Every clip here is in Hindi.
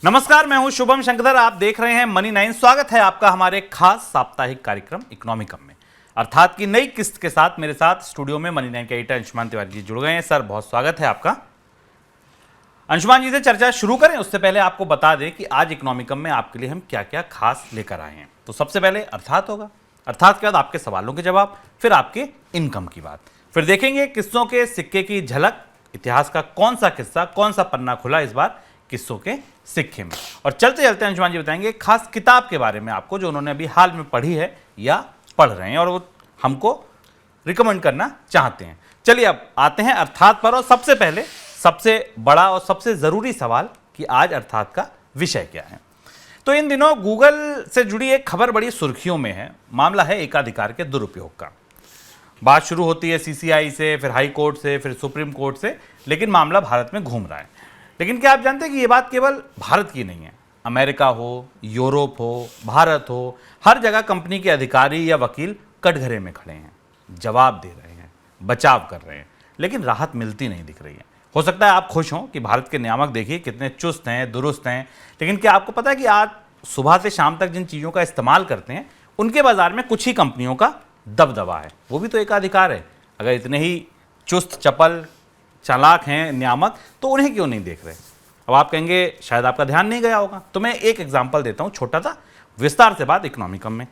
नमस्कार, मैं हूं शुभम शंकर। आप देख रहे हैं मनी 9। स्वागत है आपका हमारे खास साप्ताहिक कार्यक्रम इकोनॉमिकम में, अर्थात की नई किस्त के साथ मेरे साथ स्टूडियो में मनी 9 के एडिटर अंशुमान तिवारी जी जुड़ गए हैं। सर, बहुत स्वागत है आपका। अंशुमान जी से चर्चा शुरू करें उससे पहले आपको बता दें कि आज इकोनॉमिकम में आपके लिए हम क्या क्या खास लेकर आए हैं। तो सबसे पहले अर्थात होगा, अर्थात के बाद आपके सवालों के जवाब, फिर आपके इनकम की बात, फिर देखेंगे किस्सों के सिक्के की झलक, इतिहास का कौन सा किस्सा, कौन सा पन्ना खुला इस बार किस्सों के सिक्के में, और चलते चलते अंशुमान जी बताएंगे खास किताब के बारे में आपको जो उन्होंने अभी हाल में पढ़ी है या पढ़ रहे हैं और वो हमको रिकमेंड करना चाहते हैं। चलिए अब आते हैं अर्थात पर, और सबसे पहले सबसे बड़ा और सबसे ज़रूरी सवाल कि आज अर्थात का विषय क्या है। तो इन दिनों गूगल से जुड़ी एक खबर बड़ी सुर्खियों में है। मामला है एकाधिकार के दुरुपयोग का। बात शुरू होती है सीसीआई से, फिर हाई कोर्ट से, फिर सुप्रीम कोर्ट से, लेकिन मामला भारत में घूम रहा है। लेकिन क्या आप जानते हैं कि ये बात केवल भारत की नहीं है। अमेरिका हो, यूरोप हो, भारत हो, हर जगह कंपनी के अधिकारी या वकील कटघरे में खड़े हैं, जवाब दे रहे हैं, बचाव कर रहे हैं, लेकिन राहत मिलती नहीं दिख रही है। हो सकता है आप खुश हों कि भारत के नियामक देखिए कितने चुस्त हैं, दुरुस्त हैं, लेकिन क्या आपको पता है कि आज सुबह से शाम तक जिन चीज़ों का इस्तेमाल करते हैं उनके बाजार में कुछ ही कंपनियों का दबदबा है। वो भी तो एक अधिकार है। अगर इतने ही चुस्त चपल चालाक हैं नियामक, तो उन्हें क्यों नहीं देख रहे। अब आप कहेंगे शायद आपका ध्यान नहीं गया होगा, तो मैं एक एग्जांपल देता हूं, छोटा सा, विस्तार से बात इकोनॉमिकम में।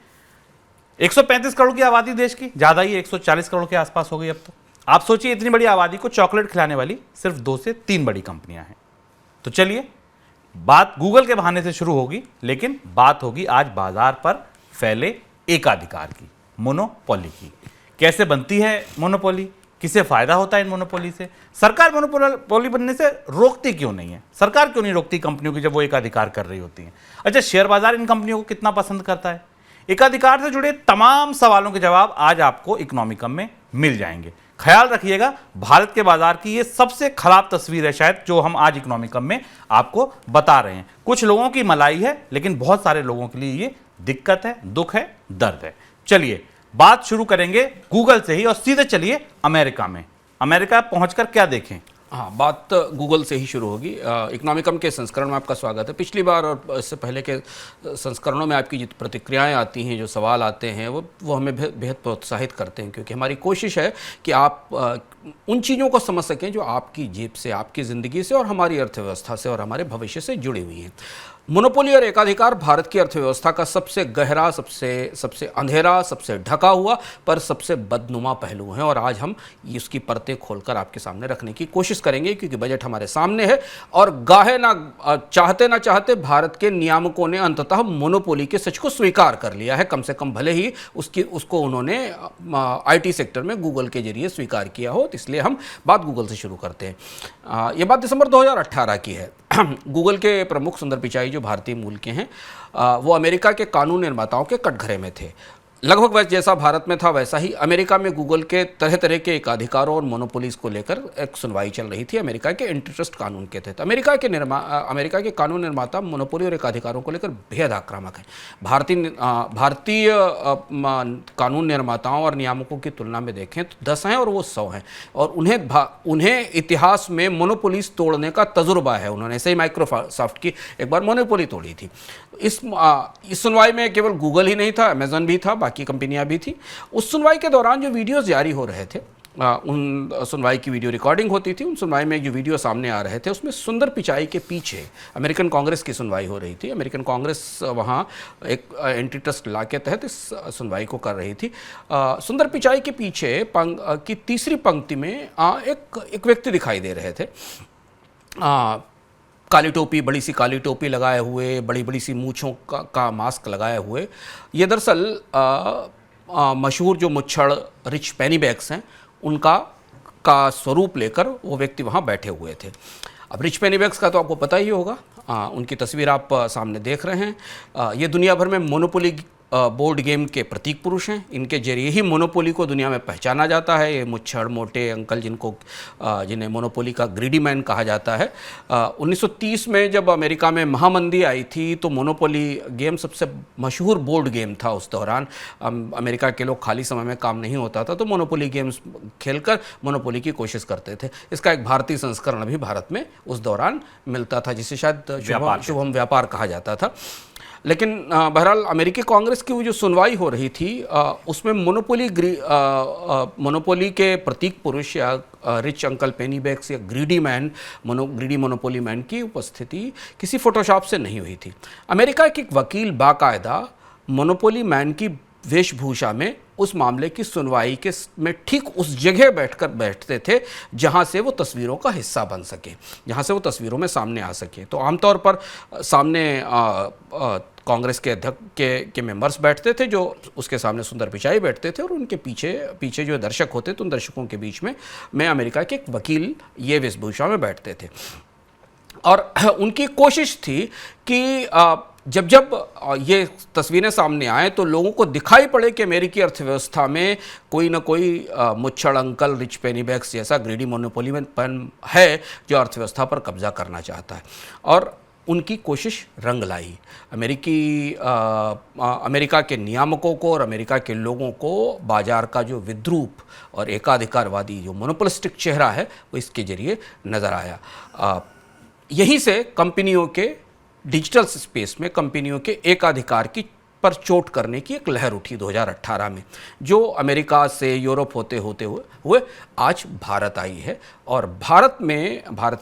135 करोड़ की आबादी देश की, ज़्यादा ही 140 करोड़ के आसपास हो गई अब तो। आप सोचिए इतनी बड़ी आबादी को चॉकलेट खिलाने वाली सिर्फ 2 से 3 बड़ी कंपनियां हैं। तो चलिए बात गूगल के बहाने से शुरू होगी, लेकिन बात होगी आज बाजार पर फैले एकाधिकार की, मोनोपोली की। कैसे बनती है मोनोपोली, किसे फायदा होता है इन मोनोपोली से, सरकार मोनोपोली बनने से रोकती क्यों नहीं है, सरकार क्यों नहीं रोकती कंपनियों की जब वो एकाधिकार कर रही होती हैं। अच्छा, शेयर बाजार इन कंपनियों को कितना पसंद करता है। एकाधिकार से जुड़े तमाम सवालों के जवाब आज आपको इकोनॉमिकम में मिल जाएंगे। ख्याल रखिएगा, भारत के बाजार की ये सबसे खराब तस्वीर है शायद जो हम आज इकोनॉमिकम में आपको बता रहे हैं। कुछ लोगों की मलाई है, लेकिन बहुत सारे लोगों के लिए ये दिक्कत है, दुख है, दर्द है। चलिए बात शुरू करेंगे गूगल से ही, और सीधे चलिए अमेरिका में। अमेरिका पहुंचकर क्या देखें। हाँ, बात गूगल से ही शुरू होगी। इकोनॉमिकम के संस्करण में आपका स्वागत है। पिछली बार और इससे पहले के संस्करणों में आपकी जितनी प्रतिक्रियाएं आती हैं, जो सवाल आते हैं, वो हमें बेहद प्रोत्साहित करते हैं, क्योंकि हमारी कोशिश है कि आप उन चीज़ों को समझ सकें जो आपकी जेब से, आपकी ज़िंदगी से और हमारी अर्थव्यवस्था से और हमारे भविष्य से जुड़ी हुई हैं। मोनोपोली और एकाधिकार भारत की अर्थव्यवस्था का सबसे गहरा, सबसे अंधेरा, सबसे ढका हुआ पर सबसे बदनुमा पहलू हैं, और आज हम इसकी परतें खोलकर आपके सामने रखने की कोशिश करेंगे, क्योंकि बजट हमारे सामने है और चाहते ना चाहते भारत के नियामकों ने अंततः मोनोपोली के सच को स्वीकार कर लिया है। कम से कम भले ही उसको उन्होंने IT सेक्टर में गूगल के जरिए स्वीकार किया हो। तो इसलिए हम बात गूगल से शुरू करते हैं। ये बात दिसंबर 2018 की है। गूगल के प्रमुख सुंदर पिचाई जो भारतीय मूल के हैं, वो अमेरिका के कानून निर्माताओं के कटघरे में थे। लगभग वैसे जैसा भारत में था वैसा ही अमेरिका में गूगल के तरह तरह के एकाधिकारों और मोनोपोलीज को लेकर एक सुनवाई चल रही थी अमेरिका के एंटीट्रस्ट कानून के तहत। अमेरिका के कानून निर्माता मोनोपोली और एकाधिकारों को लेकर बेहद आक्रामक हैं। भारतीय कानून निर्माताओं और नियामकों की तुलना में देखें तो 10 हैं और वो 100 हैं, और उन्हें इतिहास में मोनोपोलीज तोड़ने का तजुर्बा है। उन्होंने ऐसे ही माइक्रोसॉफ्ट की एक बार मोनोपोली तोड़ी थी। इस सुनवाई में केवल गूगल ही नहीं था, अमेजन भी था, बाकी कंपनियां भी थी। उस सुनवाई के दौरान जो वीडियोस जारी हो रहे थे, उन सुनवाई की वीडियो रिकॉर्डिंग होती थी। उन सुनवाई में जो वीडियो सामने आ रहे थे उसमें सुंदर पिचाई के पीछे अमेरिकन कांग्रेस की सुनवाई हो रही थी। अमेरिकन कांग्रेस वहाँ एक एंटीट्रस्ट लॉ के तहत इस सुनवाई को कर रही थी। सुंदर पिचाई के पीछे की तीसरी पंक्ति में एक व्यक्ति दिखाई दे रहे थे, काली टोपी, बड़ी सी काली टोपी लगाए हुए, बड़ी बड़ी सी मूँछों का मास्क लगाए हुए। ये दरअसल मशहूर जो मुच्छड़ रिच पेनीबैग्स हैं उनका स्वरूप लेकर वो व्यक्ति वहाँ बैठे हुए थे। अब रिच पेनीबैग्स का तो आपको पता ही होगा। उनकी तस्वीर आप सामने देख रहे हैं। ये दुनिया भर में मोनोपोली बोर्ड गेम के प्रतीक पुरुष हैं। इनके जरिए ही मोनोपोली को दुनिया में पहचाना जाता है। ये मुच्छड़ मोटे अंकल जिन्हें मोनोपोली का ग्रीडी मैन कहा जाता है। 1930 में जब अमेरिका में महामंदी आई थी तो मोनोपोली गेम सबसे मशहूर बोर्ड गेम था। उस दौरान अमेरिका के लोग खाली समय में काम नहीं होता था तो मोनोपोली गेम्स खेलकर मोनोपोली की कोशिश करते थे। इसका एक भारतीय संस्करण भी भारत में उस दौरान मिलता था जिसे शायद शुभम व्यापार कहा जाता था। लेकिन बहरहाल अमेरिकी कांग्रेस की वो जो सुनवाई हो रही थी उसमें मोनोपोली के प्रतीक पुरुष या रिच अंकल पेनीबैग्स या ग्रीडी मोनोपोली मैन की उपस्थिति किसी फोटोशॉप से नहीं हुई थी। अमेरिका के एक वकील बाकायदा मोनोपोली मैन की वेशभूषा में उस मामले की सुनवाई में ठीक उस जगह बैठते थे जहां से वो तस्वीरों का हिस्सा बन सके, जहां से वो तस्वीरों में सामने आ सके। तो आमतौर पर सामने कांग्रेस के अध्यक्ष के मेंबर्स बैठते थे जो उसके सामने सुंदर पिचाई बैठते थे और उनके पीछे जो दर्शक होते थे उन दर्शकों के बीच में अमेरिका के एक वकील ये वेशभूषा में बैठते थे। और उनकी कोशिश थी कि जब ये तस्वीरें सामने आए तो लोगों को दिखाई पड़े कि अमेरिकी अर्थव्यवस्था में कोई ना कोई मुच्छड़ अंकल रिच पेनीबैग्स जैसा ग्रीडी मोनोपोली मैन है जो अर्थव्यवस्था पर कब्जा करना चाहता है। और उनकी कोशिश रंग लाई। अमेरिका के नियामकों को और अमेरिका के लोगों को बाजार का जो विद्रूप और एकाधिकारवादी जो मोनोपोलिस्टिक चेहरा है वो इसके जरिए नज़र आया। यहीं से कंपनियों के डिजिटल स्पेस में कंपनियों के एकाधिकार की पर चोट करने की एक लहर उठी 2018 में, जो अमेरिका से यूरोप होते हुए आज भारत आई है। और भारत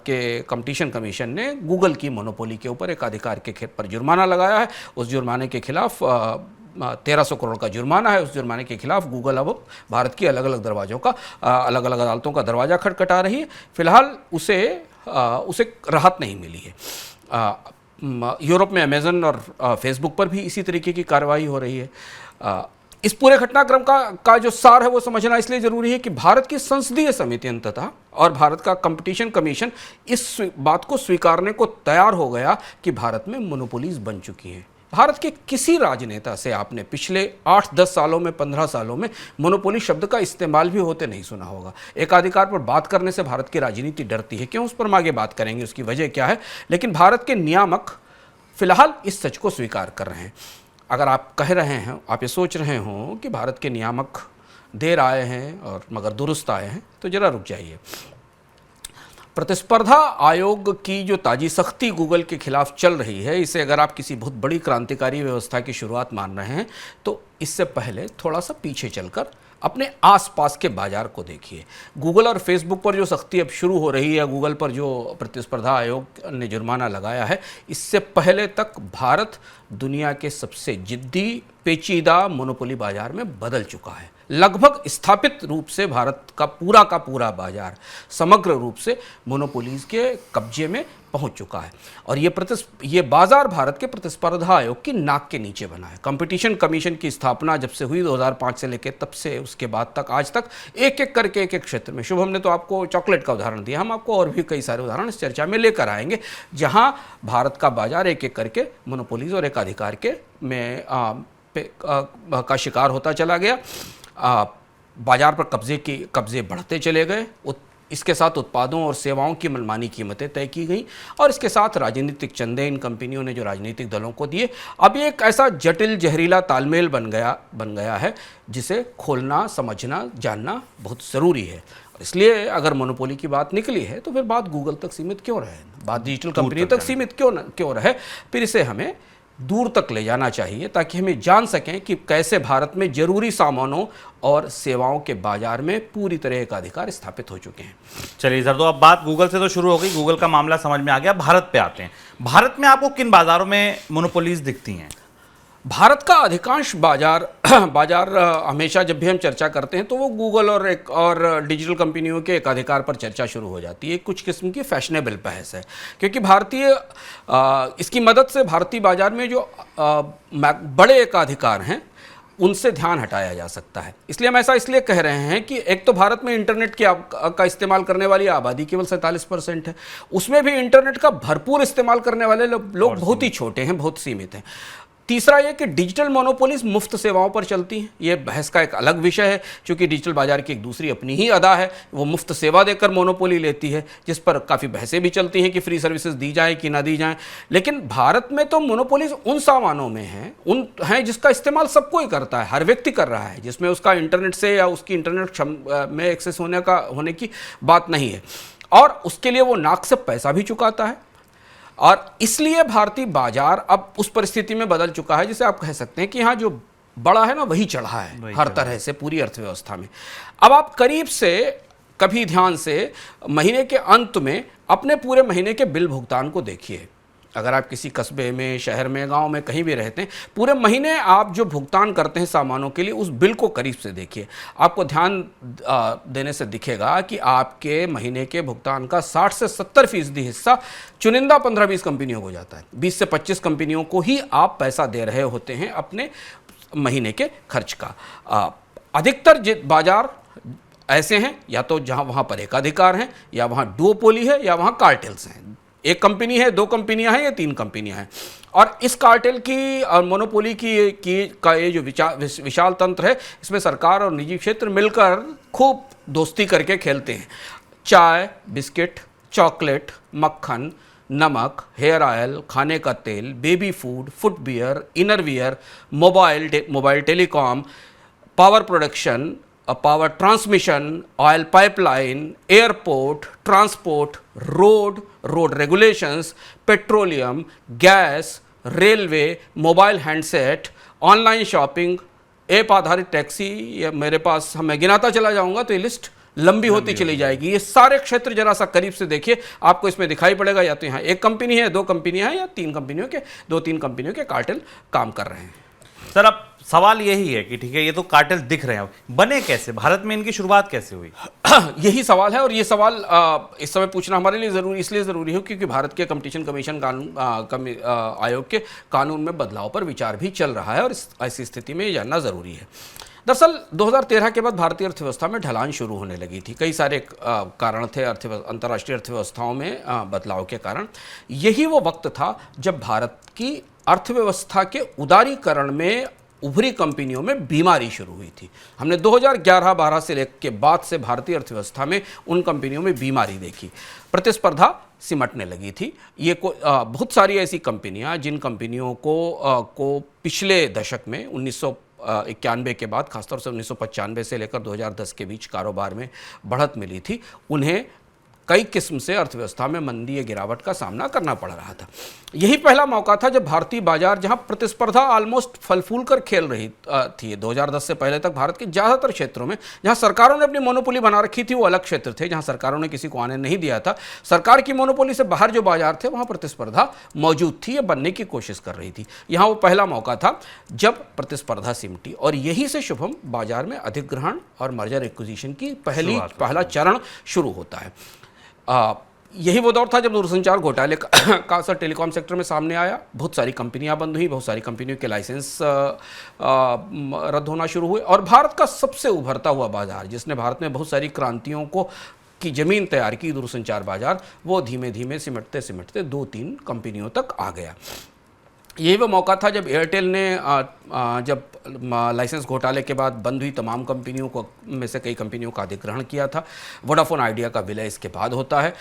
के कंपटीशन कमीशन ने गूगल की मोनोपोली के ऊपर एकाधिकार के खेत पर जुर्माना लगाया है। उस जुर्माने के खिलाफ 1300 करोड़ का जुर्माना है। उस जुर्माने के खिलाफ गूगल अब भारत की अलग अलग अदालतों का दरवाज़ा खटखटा रही है। फिलहाल उसे राहत नहीं मिली है। यूरोप में अमेज़न और फेसबुक पर भी इसी तरीके की कार्रवाई हो रही है। इस पूरे घटनाक्रम का जो सार है वो समझना इसलिए ज़रूरी है कि भारत की संसदीय समिति अंततः और भारत का कंपटीशन कमीशन इस बात को स्वीकारने को तैयार हो गया कि भारत में मोनोपोलीज बन चुकी हैं। भारत के किसी राजनेता से आपने पिछले 8-10 सालों में 15 सालों में मोनोपोली शब्द का इस्तेमाल भी होते नहीं सुना होगा। एकाधिकार पर बात करने से भारत की राजनीति डरती है। क्यों, उस पर हम आगे बात करेंगे, उसकी वजह क्या है। लेकिन भारत के नियामक फिलहाल इस सच को स्वीकार कर रहे हैं। अगर आप कह रहे हैं, आप ये सोच रहे हो कि भारत के नियामक देर आए हैं और मगर दुरुस्त आए हैं, तो जरा रुक जाइए। प्रतिस्पर्धा आयोग की जो ताजी सख्ती गूगल के खिलाफ चल रही है, इसे अगर आप किसी बहुत बड़ी क्रांतिकारी व्यवस्था की शुरुआत मान रहे हैं तो इससे पहले थोड़ा सा पीछे चलकर अपने आसपास के बाजार को देखिए। गूगल और फेसबुक पर जो सख्ती अब शुरू हो रही है, गूगल पर जो प्रतिस्पर्धा आयोग ने जुर्माना लगाया है, इससे पहले तक भारत दुनिया के सबसे जिद्दी पेचीदा मोनोपोली बाजार में बदल चुका है। लगभग स्थापित रूप से भारत का पूरा बाजार समग्र रूप से मोनोपोलीज के कब्जे में पहुंच चुका है। और ये बाजार भारत के प्रतिस्पर्धा आयोग की नाक के नीचे बना है। कंपटीशन कमीशन की स्थापना जब से हुई 2005 से लेकर तब से उसके बाद तक आज तक एक एक करके एक क्षेत्र में, शुभम ने तो आपको चॉकलेट का उदाहरण दिया, हम आपको और भी कई सारे उदाहरण इस चर्चा में लेकर आएंगे जहां भारत का बाजार एक एक करके मोनोपोलीज और एकाधिकार के का शिकार होता चला गया। बाजार पर कब्जे बढ़ते चले गए। इसके साथ उत्पादों और सेवाओं की मनमानी कीमतें तय की गई और इसके साथ राजनीतिक चंदे इन कंपनियों ने जो राजनीतिक दलों को दिए। अब ये एक ऐसा जटिल जहरीला तालमेल बन गया है जिसे खोलना, समझना, जानना बहुत ज़रूरी है। इसलिए अगर मोनोपोली की बात निकली है तो फिर बात गूगल तक सीमित क्यों रहे, बात डिजिटल कंपनी तक सीमित क्यों रहे, फिर इसे हमें दूर तक ले जाना चाहिए ताकि हमें जान सकें कि कैसे भारत में जरूरी सामानों और सेवाओं के बाजार में पूरी तरह का अधिकार स्थापित हो चुके हैं। चलिए सर, तो अब बात गूगल से तो शुरू हो गई, गूगल का मामला समझ में आ गया। भारत पे आते हैं। भारत में आपको किन बाजारों में मोनोपोलीज दिखती हैं? भारत का अधिकांश बाजार हमेशा जब भी हम चर्चा करते हैं तो वो गूगल और डिजिटल कंपनियों के एकाधिकार पर चर्चा शुरू हो जाती है। कुछ किस्म की फैशनेबल बहस है क्योंकि इसकी मदद से भारतीय बाजार में जो बड़े एकाधिकार हैं उनसे ध्यान हटाया जा सकता है। इसलिए हम ऐसा इसलिए कह रहे हैं कि एक तो भारत में इंटरनेट का इस्तेमाल करने वाली आबादी केवल 47% है। उसमें भी इंटरनेट का भरपूर इस्तेमाल करने वाले लोग बहुत ही छोटे हैं, बहुत सीमित हैं। तीसरा ये कि डिजिटल मोनोपोलीज मुफ्त सेवाओं पर चलती हैं। ये बहस का एक अलग विषय है, क्योंकि डिजिटल बाजार की एक दूसरी अपनी ही अदा है, वो मुफ्त सेवा देकर मोनोपोली लेती है, जिस पर काफ़ी बहसें भी चलती हैं कि फ्री सर्विसेज दी जाए कि ना दी जाए। लेकिन भारत में तो मोनोपोलीज उन सामानों में हैं जिसका इस्तेमाल सब कोई करता है, हर व्यक्ति कर रहा है, जिसमें उसका इंटरनेट से या उसकी इंटरनेट में एक्सेस होने की बात नहीं है, और उसके लिए वो नाक से पैसा भी चुकाता है। और इसलिए भारतीय बाजार अब उस परिस्थिति में बदल चुका है जिसे आप कह सकते हैं कि यहाँ जो बड़ा है ना वही चढ़ा है हर तरह से पूरी अर्थव्यवस्था में। अब आप करीब से कभी ध्यान से महीने के अंत में अपने पूरे महीने के बिल भुगतान को देखिए। अगर आप किसी कस्बे में, शहर में, गांव में कहीं भी रहते हैं, पूरे महीने आप जो भुगतान करते हैं सामानों के लिए, उस बिल को करीब से देखिए। आपको ध्यान देने से दिखेगा कि आपके महीने के भुगतान का 60 से 70% हिस्सा चुनिंदा 15-20 कंपनियों को जाता है। 20 से 25 कंपनियों को ही आप पैसा दे रहे होते हैं अपने महीने के खर्च का। अधिकतर बाजार ऐसे हैं या तो जहां वहां पर एकाधिकार हैं, या वहां डुओपोली है, या वहां कार्टेल्स हैं। एक कंपनी है, 2 कंपनियां हैं, या 3 कंपनियां हैं। और इस कार्टेल की और मोनोपोली का ये जो विशाल तंत्र है, इसमें सरकार और निजी क्षेत्र मिलकर खूब दोस्ती करके खेलते हैं। चाय, बिस्किट, चॉकलेट, मक्खन, नमक, हेयर ऑयल, खाने का तेल, baby food, footwear, innerwear, mobile telecom, power production, power transmission, oil pipeline, airport, transport, road regulations, petroleum, gas, railway, mobile handset, online shopping, app आधारित टैक्सी। ये मेरे पास, मैं गिनाता चला जाऊंगा तो ये लिस्ट लंबी होती चली जाएगी। ये सारे क्षेत्र जरा सा करीब से देखिए, आपको इसमें दिखाई पड़ेगा या तो यहाँ एक कंपनी है, 2 कंपनियां हैं, या 2-3 कंपनियों के कार्टेल काम कर रहे हैं। सर, अब सवाल यही है कि ठीक है, ये तो कार्टेल दिख रहे हैं, बने कैसे, भारत में इनकी शुरुआत कैसे हुई? यही सवाल है, और ये सवाल इस समय पूछना हमारे लिए इसलिए ज़रूरी है क्योंकि भारत के कंपटीशन कमीशन आयोग के कानून में बदलाव पर विचार भी चल रहा है, और ऐसी स्थिति में ये जानना ज़रूरी है। दरअसल 2013 के बाद भारतीय अर्थव्यवस्था में ढलान शुरू होने लगी थी। कई सारे कारण थे अंतर्राष्ट्रीय अर्थव्यवस्थाओं में बदलाव के कारण। यही वो वक्त था जब भारत की अर्थव्यवस्था के उदारीकरण में उभरी कंपनियों में बीमारी शुरू हुई थी। हमने 2011-12 से के बाद से भारतीय अर्थव्यवस्था में उन कंपनियों में बीमारी देखी, प्रतिस्पर्धा सिमटने लगी थी। ये बहुत सारी ऐसी कंपनियां जिन कंपनियों को पिछले दशक में 1991 के बाद, खासतौर से 1995 से लेकर 2010 के बीच कारोबार में बढ़त मिली थी, उन्हें कई किस्म से अर्थव्यवस्था में मंदी या गिरावट का सामना करना पड़ रहा था। यही पहला मौका था जब भारतीय बाजार, जहां प्रतिस्पर्धा ऑलमोस्ट फल फूल कर खेल रही थी। 2010 से पहले तक भारत के ज़्यादातर क्षेत्रों में जहां सरकारों ने अपनी मोनोपोली बना रखी थी, वो अलग क्षेत्र थे जहां सरकारों ने किसी को आने नहीं दिया था। सरकार की मोनोपोली से बाहर जो बाजार थे, वहां प्रतिस्पर्धा मौजूद थी या बनने की कोशिश कर रही थी। यहाँ वो पहला मौका था जब प्रतिस्पर्धा सिमटी, और यही से शुभम बाजार में अधिग्रहण और मर्जर एक्विजिशन की पहला चरण शुरू होता है। यही वो दौर था जब दूरसंचार घोटाले का असर टेलीकॉम सेक्टर में सामने आया। बहुत सारी कंपनियां बंद हुई, बहुत सारी कंपनियों के लाइसेंस रद्द होना शुरू हुए, और भारत का सबसे उभरता हुआ बाजार, जिसने भारत में बहुत सारी क्रांतियों की जमीन तैयार की, दूरसंचार बाजार, वो धीमे धीमे सिमटते 2-3 कंपनियों तक आ गया। यही वो मौका था जब एयरटेल ने जब लाइसेंस घोटाले के बाद बंद हुई तमाम कंपनियों को में से कई कंपनियों का अधिग्रहण किया था। वोडाफोन आइडिया का विलय इसके बाद होता है।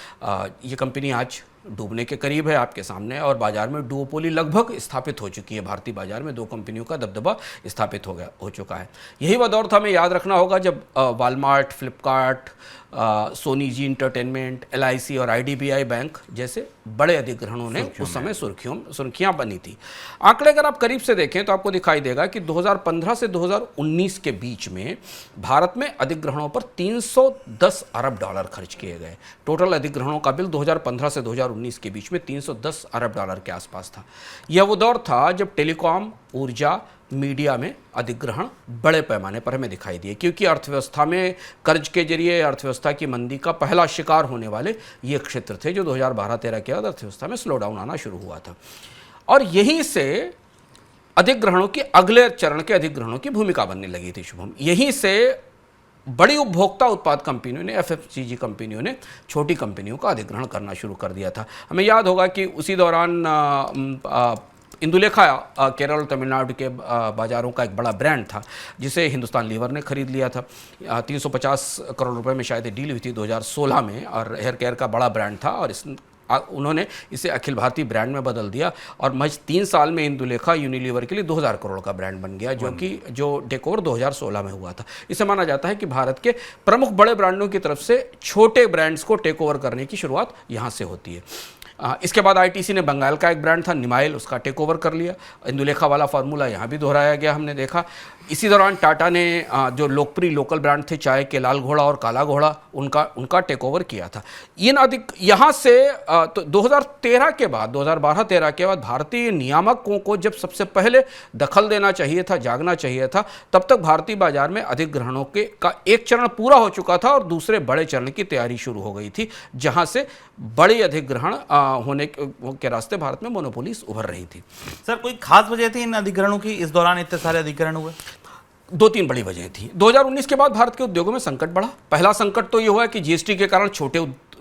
ये कंपनी आज डूबने के करीब है आपके सामने, और बाजार में डुओपोली लगभग स्थापित हो चुकी है। भारतीय बाजार में 2 कंपनियों का दबदबा स्थापित हो चुका है। यही वह दौर था, हमें याद रखना होगा, जब Walmart, Flipkart, Soni ji entertainment, LIC और IDBI बैंक जैसे बड़े अधिग्रहणों ने उस समय सुर्खियां बनी थी। आंकड़े अगर आप करीब से देखें तो आपको दिखाई देगा कि 2015 से 2019 के बीच में भारत में अधिग्रहणों पर $310 अरब खर्च किए गए। टोटल अधिग्रहणों का बिल 2015 से 2019 के बीच में $310 अरब के आसपास था। यह वो दौर था जब टेलीकॉम, ऊर्जा, मीडिया में अधिग्रहण बड़े पैमाने पर हमें दिखाई दिए, क्योंकि अर्थव्यवस्था में कर्ज के जरिए अर्थव्यवस्था की मंदी का पहला शिकार होने वाले ये क्षेत्र थे जो 2012-13 के बाद अर्थव्यवस्था में स्लो डाउन आना शुरू हुआ था। और यहीं से अधिग्रहणों की, अगले चरण के अधिग्रहणों की भूमिका बनने लगी थी शुभम। यहीं से बड़ी उपभोक्ता उत्पाद कंपनियों ने, FMCG कंपनियों ने छोटी कंपनियों का अधिग्रहण करना शुरू कर दिया था। हमें याद होगा कि उसी दौरान इंदुलेखा केरल और तमिलनाडु के बाज़ारों का एक बड़ा ब्रांड था, जिसे हिंदुस्तान लीवर ने खरीद लिया था। 350 करोड़ रुपए में शायद डील हुई थी 2016 में, और हेयर केयर का बड़ा ब्रांड था, और उन्होंने इसे अखिल भारतीय ब्रांड में बदल दिया, और महज 3 साल में इंदुलेखा यूनिलीवर के लिए 2000 करोड़ का ब्रांड बन गया, जो टेक ओवर 2016 में हुआ था। इसे माना जाता है कि भारत के प्रमुख बड़े ब्रांडों की तरफ से छोटे ब्रांड्स को टेक ओवर करने की शुरुआत यहाँ से होती है। इसके बाद आईटीसी ने बंगाल का एक ब्रांड था निमाइल, उसका टेक ओवर कर लिया। इंदुलेखा वाला फार्मूला यहाँ भी दोहराया गया, हमने देखा। इसी दौरान टाटा ने जो लोकप्रिय लोकल ब्रांड थे चाय के, लाल घोड़ा और काला घोड़ा, उनका टेक ओवर किया था। यहाँ से तो 2013 के बाद, 2012-13 के बाद भारतीय नियामकों को जब सबसे पहले दखल देना चाहिए था, जागना चाहिए था, तब तक भारतीय बाजार में अधिग्रहणों का एक चरण पूरा हो चुका था और दूसरे बड़े चरण की तैयारी शुरू हो गई थी, जहां से बड़े अधिग्रहण होने के रास्ते भारत में मोनोपोलीज उभर रही थी। सर, कोई खास वजह थी इन अधिग्रहणों की? इस दौरान इतने सारे अधिग्रहण हुए? 2-3 बड़ी वजह थी। 2019 के बाद भारत के उद्योगों में संकट बढ़ा। पहला संकट तो ये हुआ कि जीएसटी के कारण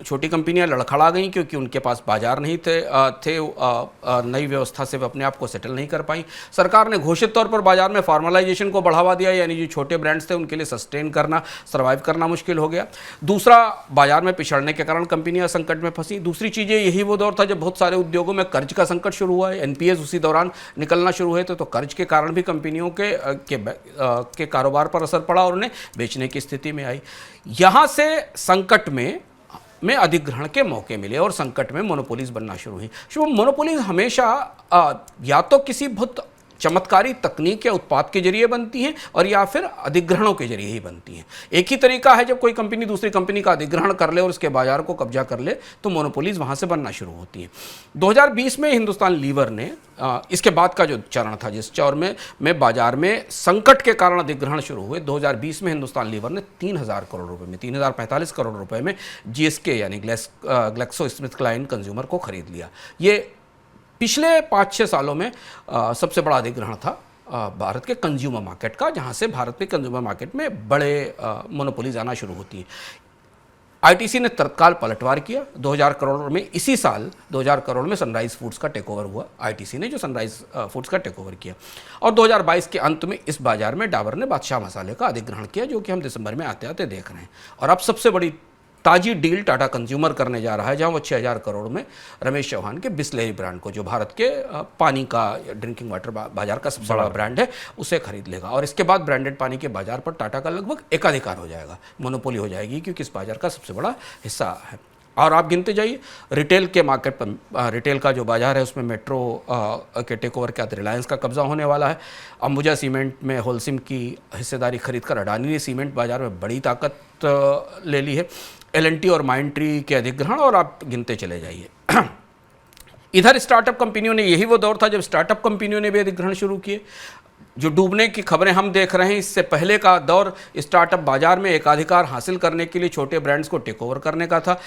छोटी कंपनियां लड़खड़ा गईं, क्योंकि उनके पास बाजार नहीं थे नई व्यवस्था से वे अपने आप को सेटल नहीं कर पाई। सरकार ने घोषित तौर पर बाजार में फॉर्मलाइजेशन को बढ़ावा दिया, यानी जो छोटे ब्रांड्स थे उनके लिए सस्टेन करना, सर्वाइव करना मुश्किल हो गया। दूसरा, बाजार में पिछड़ने के कारण कंपनियां संकट में फंसी। दूसरी चीज़ यही वो दौर था जब बहुत सारे उद्योगों में कर्ज का संकट शुरू हुआ है, एनपीएस उसी दौरान निकलना शुरू हुए थे, तो कर्ज के कारण भी कंपनियों के कारोबार पर असर पड़ा और उन्हें बेचने की स्थिति में आई। यहाँ से संकट में अधिग्रहण के मौके मिले और संकट में मोनोपोलीज बनना शुरू हुई। शुभम, मोनोपोलीज हमेशा या तो किसी बहुत चमत्कारी तकनीक या उत्पाद के जरिए बनती हैं, और या फिर अधिग्रहणों के जरिए ही बनती हैं। एक ही तरीका है, जब कोई कंपनी दूसरी कंपनी का अधिग्रहण कर ले और उसके बाजार को कब्जा कर ले, तो मोनोपोलीज वहां से बनना शुरू होती हैं। 2020 में हिंदुस्तान लीवर ने इसके बाद का जो चरण था, जिस चौर में बाजार में संकट के कारण अधिग्रहण शुरू हुए, 2020 में हिंदुस्तान लीवर ने 3000 करोड़ रुपए में, 3045 करोड़ रुपए में जीएसके यानी ग्लैक्सोस्मिथक्लाइन कंज्यूमर को खरीद लिया। ये पिछले 5-6 सालों में सबसे बड़ा अधिग्रहण था भारत के कंज्यूमर मार्केट का, जहां से भारत के कंज्यूमर मार्केट में बड़े मोनोपोलीज आना शुरू होती हैं। आईटीसी ने तत्काल पलटवार किया। 2000 करोड़ में, इसी साल 2000 करोड़ में सनराइज फूड्स का टेक ओवर हुआ। आईटीसी ने जो सनराइज फूड्स का टेक ओवर किया, और 2022 के अंत में इस बाजार में डाबर ने बादशाह मसाले का अधिग्रहण किया, जो कि हम दिसंबर में आते आते देख रहे हैं। और अब सबसे बड़ी ताजी डील टाटा कंज्यूमर करने जा रहा है, जहां वो 6000 करोड़ में रमेश चौहान के बिस्लेरी ब्रांड को, जो भारत के पानी का, ड्रिंकिंग वाटर बाजार का सबसे बड़ा ब्रांड है, उसे खरीद लेगा। और इसके बाद ब्रांडेड पानी के बाजार पर टाटा का लगभग एकाधिकार हो जाएगा, मोनोपोली हो जाएगी, क्योंकि इस बाजार का सबसे बड़ा हिस्सा है। और आप गिनते जाइए रिटेल के मार्केट पर, रिटेल का जो बाजार है उसमें मेट्रो के टेक ओवर के बाद रिलायंस का कब्जा होने वाला है। अंबुजा सीमेंट में होलसिम की हिस्सेदारी खरीदकर अडानी ने सीमेंट बाजार में बड़ी ताकत ले ली है। एलएनटी और माइंडट्री के अधिग्रहण, और आप गिनते चले जाइए। इधर स्टार्टअप कंपनियों ने, यही वो दौर था जब स्टार्टअप कंपनियों ने भी अधिग्रहण शुरू किए। जो डूबने की खबरें हम देख रहे हैं, इससे पहले का दौर स्टार्टअप बाजार में एकाधिकार हासिल करने के लिए छोटे ब्रांड्स को टेक ओवर करने का था।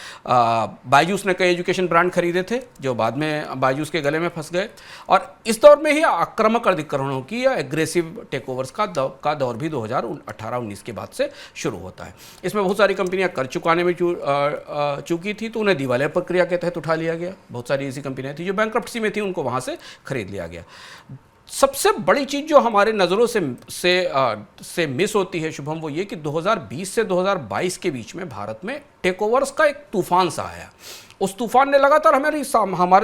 बायजूस ने कई एजुकेशन ब्रांड खरीदे थे, जो बाद में बायजूस के गले में फंस गए। और इस दौर में ही आक्रामक अधिग्रहणों की या एग्रेसिव टेक ओवर्स का दौर भी 2018-19 के बाद से शुरू होता है। इसमें बहुत सारी कंपनियां कर चुकाने में चूकी थी, तो उन्हें दिवालिया प्रक्रिया के तहत उठा लिया गया। बहुत सारी ऐसी कंपनियां थी जो बैंक्रप्सी में थी, उनको वहां से खरीद लिया गया। सबसे बड़ी चीज़ जो हमारे नज़रों से मिस होती है शुभम, वो ये कि 2020 से 2022 के बीच में भारत में टेक ओवर्स का एक तूफान सा आया। उस तूफान ने लगातार हमारे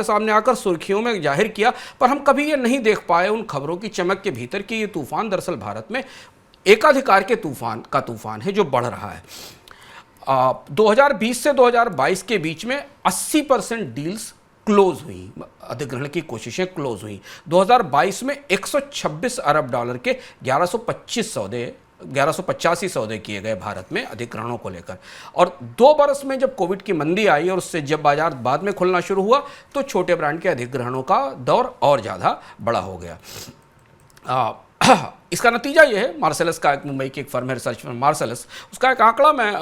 सामने आकर सुर्खियों में जाहिर किया, पर हम कभी ये नहीं देख पाए उन खबरों की चमक के भीतर कि ये तूफान दरअसल भारत में एकाधिकार के तूफान है जो बढ़ रहा है। 2020 से 2022 के बीच में 80% डील्स क्लोज हुई, अधिग्रहण की कोशिशें क्लोज हुई। 2022 में 126 अरब डॉलर के 1185 सौदे किए गए भारत में अधिग्रहणों को लेकर। और 2 बरस में जब कोविड की मंदी आई और उससे जब बाजार बाद में खुलना शुरू हुआ, तो छोटे ब्रांड के अधिग्रहणों का दौर और ज़्यादा बड़ा हो गया। इसका नतीजा यह है, मार्सेलस का मुंबई की एक फर्म है रिसर्च फर्म मार्सेलस, उसका एक आंकड़ा मैं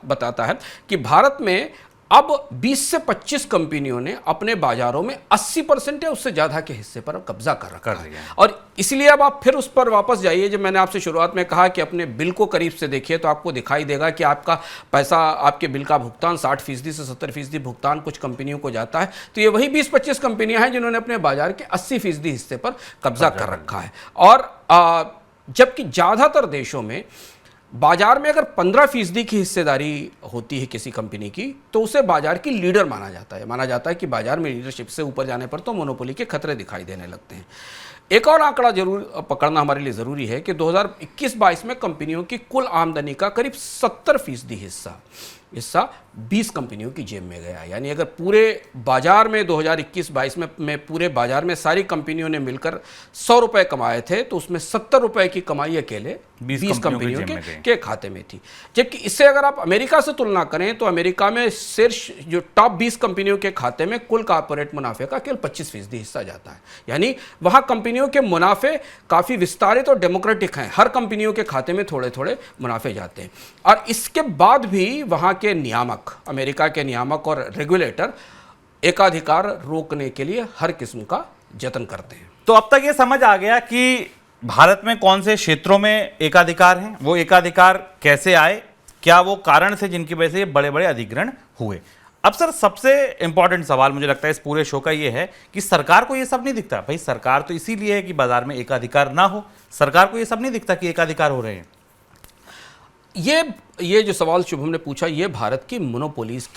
बताता है कि भारत में अब 20 से 25 कंपनियों ने अपने बाजारों में 80% या उससे ज़्यादा के हिस्से पर कब्जा कर रखा है। और इसलिए अब आप फिर उस पर वापस जाइए। जब मैंने आपसे शुरुआत में कहा कि अपने बिल को करीब से देखिए तो आपको दिखाई देगा कि आपका पैसा, आपके बिल का भुगतान 60% से 70% भुगतान कुछ कंपनियों को जाता है। तो ये वही 20-25 कंपनियां हैं जिन्होंने अपने बाजार के 80% हिस्से पर कब्जा कर रखा है। और जबकि ज़्यादातर देशों में बाजार में अगर 15% की हिस्सेदारी होती है किसी कंपनी की तो उसे बाजार की लीडर माना जाता है। माना जाता है कि बाजार में लीडरशिप से ऊपर जाने पर तो मोनोपोली के खतरे दिखाई देने लगते हैं। एक और आंकड़ा जरूर पकड़ना हमारे लिए ज़रूरी है कि 2021-22 में कंपनियों की कुल आमदनी का करीब 70% हिस्सा 20 कंपनियों की जेब में गया। यानी अगर पूरे बाजार में 2021-22 में पूरे बाजार में सारी कंपनियों ने मिलकर 100 रुपए कमाए थे तो उसमें 70 रुपए की कमाई अकेले 20 कंपनियों के खाते में थी। जबकि इससे अगर आप अमेरिका से तुलना करें तो अमेरिका में शीर्ष जो टॉप 20 कंपनियों के खाते में कुल कॉर्पोरेट मुनाफे का केवल 25% हिस्सा जाता है। यानी वहां कंपनियों के मुनाफे काफ़ी विस्तारित और डेमोक्रेटिक हैं। हर कंपनियों के खाते में थोड़े थोड़े मुनाफे जाते हैं। और इसके बाद भी वहां के नियामक, अमेरिका के नियामक और रेगुलेटर एकाधिकार रोकने के लिए हर किस्म का जतन करते हैं। तो अब तक ये समझ आ गया कि भारत में कौन से क्षेत्रों में एकाधिकार हैं, वो एकाधिकार कैसे आए, क्या वो कारण थे जिनकी वजह से ये बड़े बड़े अधिग्रहण हुए। अब सर सबसे इंपॉर्टेंट सवाल मुझे लगता है इस पूरे शो का ये है कि सरकार को ये सब नहीं दिखता। भाई सरकार तो इसीलिए है कि बाजार में एकाधिकार ना हो, सरकार को ये सब नहीं दिखता कि एकाधिकार हो रहे हैं। ये जो सवाल शुभम ने पूछा, ये भारत की मोनोपोलीज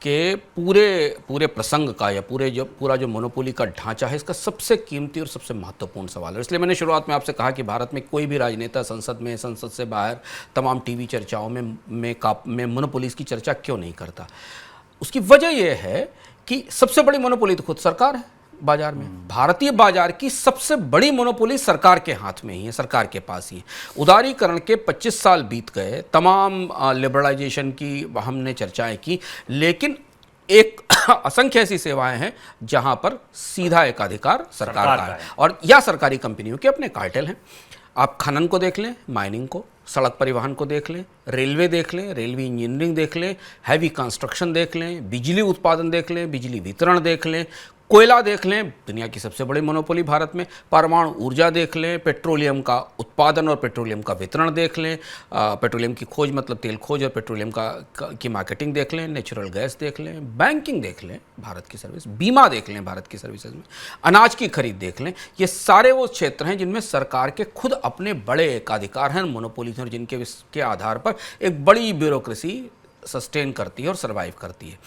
के पूरे प्रसंग का या पूरा जो मोनोपोली का ढांचा है इसका सबसे कीमती और सबसे महत्वपूर्ण सवाल है। इसलिए मैंने शुरुआत में आपसे कहा कि भारत में कोई भी राजनेता संसद में, संसद से बाहर तमाम टीवी चर्चाओं में मोनोपोलीज की चर्चा क्यों नहीं करता। उसकी वजह यह है कि सबसे बड़ी मोनोपोली तो खुद सरकार है बाजार में। भारतीय बाजार की सबसे बड़ी मोनोपोली सरकार के हाथ में ही है, सरकार के पास ही है। उदारीकरण के 25 साल बीत गए, तमाम लिबरलाइजेशन की हमने चर्चाएं की, लेकिन एक असंख्य ऐसी सेवाएं हैं जहां पर सीधा एकाधिकार सरकार का है और या सरकारी कंपनियों के अपने कार्टेल हैं। आप खनन को देख लें, माइनिंग को, सड़क परिवहन को देख लें, रेलवे देख लें, रेलवे इंजीनियरिंग देख लें, हैवी कंस्ट्रक्शन देख लें, बिजली उत्पादन देख लें, बिजली वितरण देख लें, कोयला देख लें, दुनिया की सबसे बड़ी मोनोपोली भारत में, परमाणु ऊर्जा देख लें, पेट्रोलियम का उत्पादन और पेट्रोलियम का वितरण देख लें, पेट्रोलियम की खोज मतलब तेल खोज और पेट्रोलियम की मार्केटिंग देख लें, नेचुरल गैस देख लें, बैंकिंग देख लें भारत की सर्विस, बीमा देख लें भारत की सर्विसेज में, अनाज की खरीद देख लें। ये सारे वो क्षेत्र हैं जिनमें सरकार के खुद अपने बड़े एकाधिकार हैं, मोनोपोलीज, और जिनके के आधार पर एक बड़ी ब्यूरोक्रेसी सस्टेन करती है और सर्वाइव करती है।